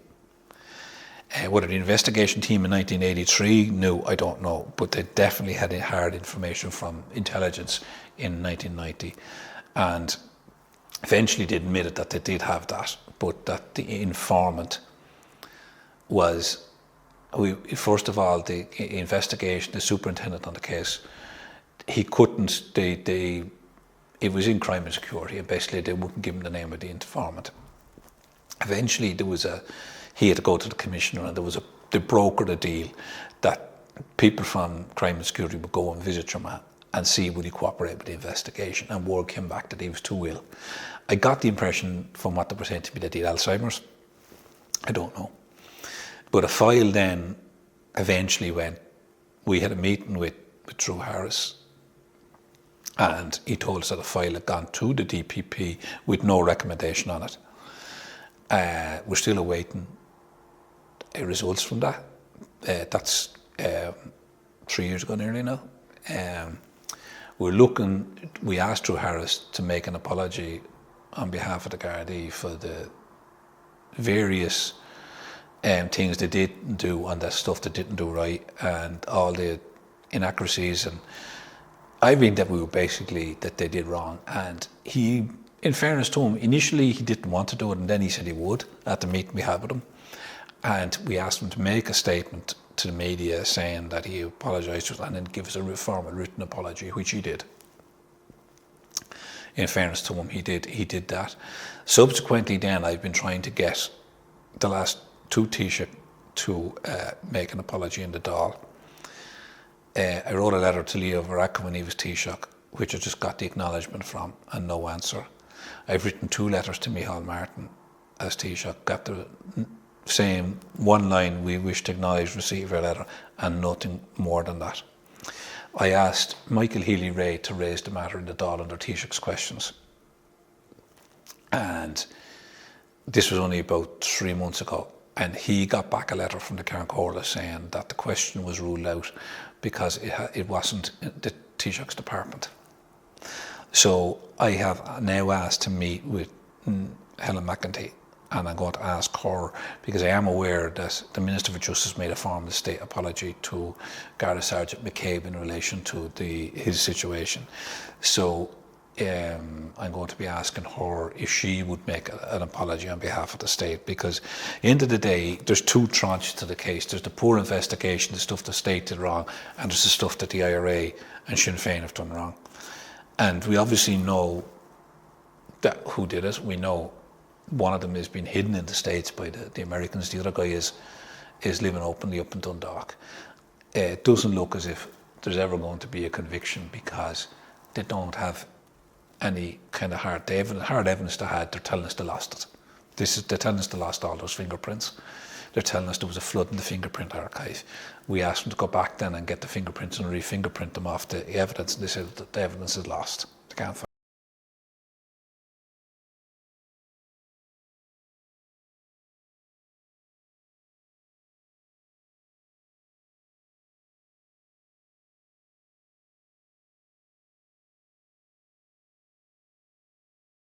Whether the investigation team in 1983 knew, I don't know, but they definitely had hard information from intelligence in 1990, and eventually they admitted that they did have that, but that the informant was, first of all, the investigation, the superintendent on the case, he couldn't, it was in crime and security, and basically they wouldn't give him the name of the informant. Eventually he had to go to the commissioner, and they brokered a deal that people from crime and security would go and visit your man and see would he cooperate with the investigation, and word came back that he was too ill. I got the impression from what they were saying to me that he had Alzheimer's. I don't know. But a file then eventually we had a meeting with Drew Harris, and he told us that a file had gone to the DPP with no recommendation on it. We're still awaiting results from that. That's 3 years ago nearly now. We asked Drew Harris to make an apology on behalf of the Gardaí for the various things they didn't do and the stuff they didn't do right, and all the inaccuracies. And I think that that they did wrong. And he, in fairness to him, initially he didn't want to do it, and then he said he would at the meeting we had with him. And we asked him to make a statement to the media saying that he apologised and then give us a formal written apology, which he did. In fairness to him, he did that. Subsequently then, I've been trying to get the last two Taoiseach to make an apology in the Dáil. I wrote a letter to Leo Varadkar when he was Taoiseach, which I just got the acknowledgement from and no answer. I've written 2 letters to Micheál Martin as Taoiseach, got the same one line, "We wish to acknowledge receipt of your letter," and nothing more than that. I asked Michael Healy-Rae to raise the matter in the Dáil under Taoiseach's questions. And this was only about 3 months ago. And he got back a letter from the Cairn Comhairle saying that the question was ruled out because it wasn't the Taoiseach's department. So I have now asked to meet with Helen McEntee, and I'm going to ask her, because I am aware that the Minister for Justice made a formal state apology to Garda Sergeant McCabe in relation to his situation. So I'm going to be asking her if she would make an apology on behalf of the state, because end of the day, there's two tranches to the case. There's the poor investigation, the stuff the state did wrong, and there's the stuff that the IRA and Sinn Féin have done wrong. And we obviously know that who did it. We know one of them is being hidden in the States by the Americans. The other guy is living openly up in Dundalk. It doesn't look as if there's ever going to be a conviction, because they don't have any kind of hard evidence they had. They're telling us they lost it. They're telling us they lost all those fingerprints. They're telling us there was a flood in the fingerprint archive. We asked them to go back then and get the fingerprints and re-fingerprint them off the evidence, and they said that the evidence is lost. They can't find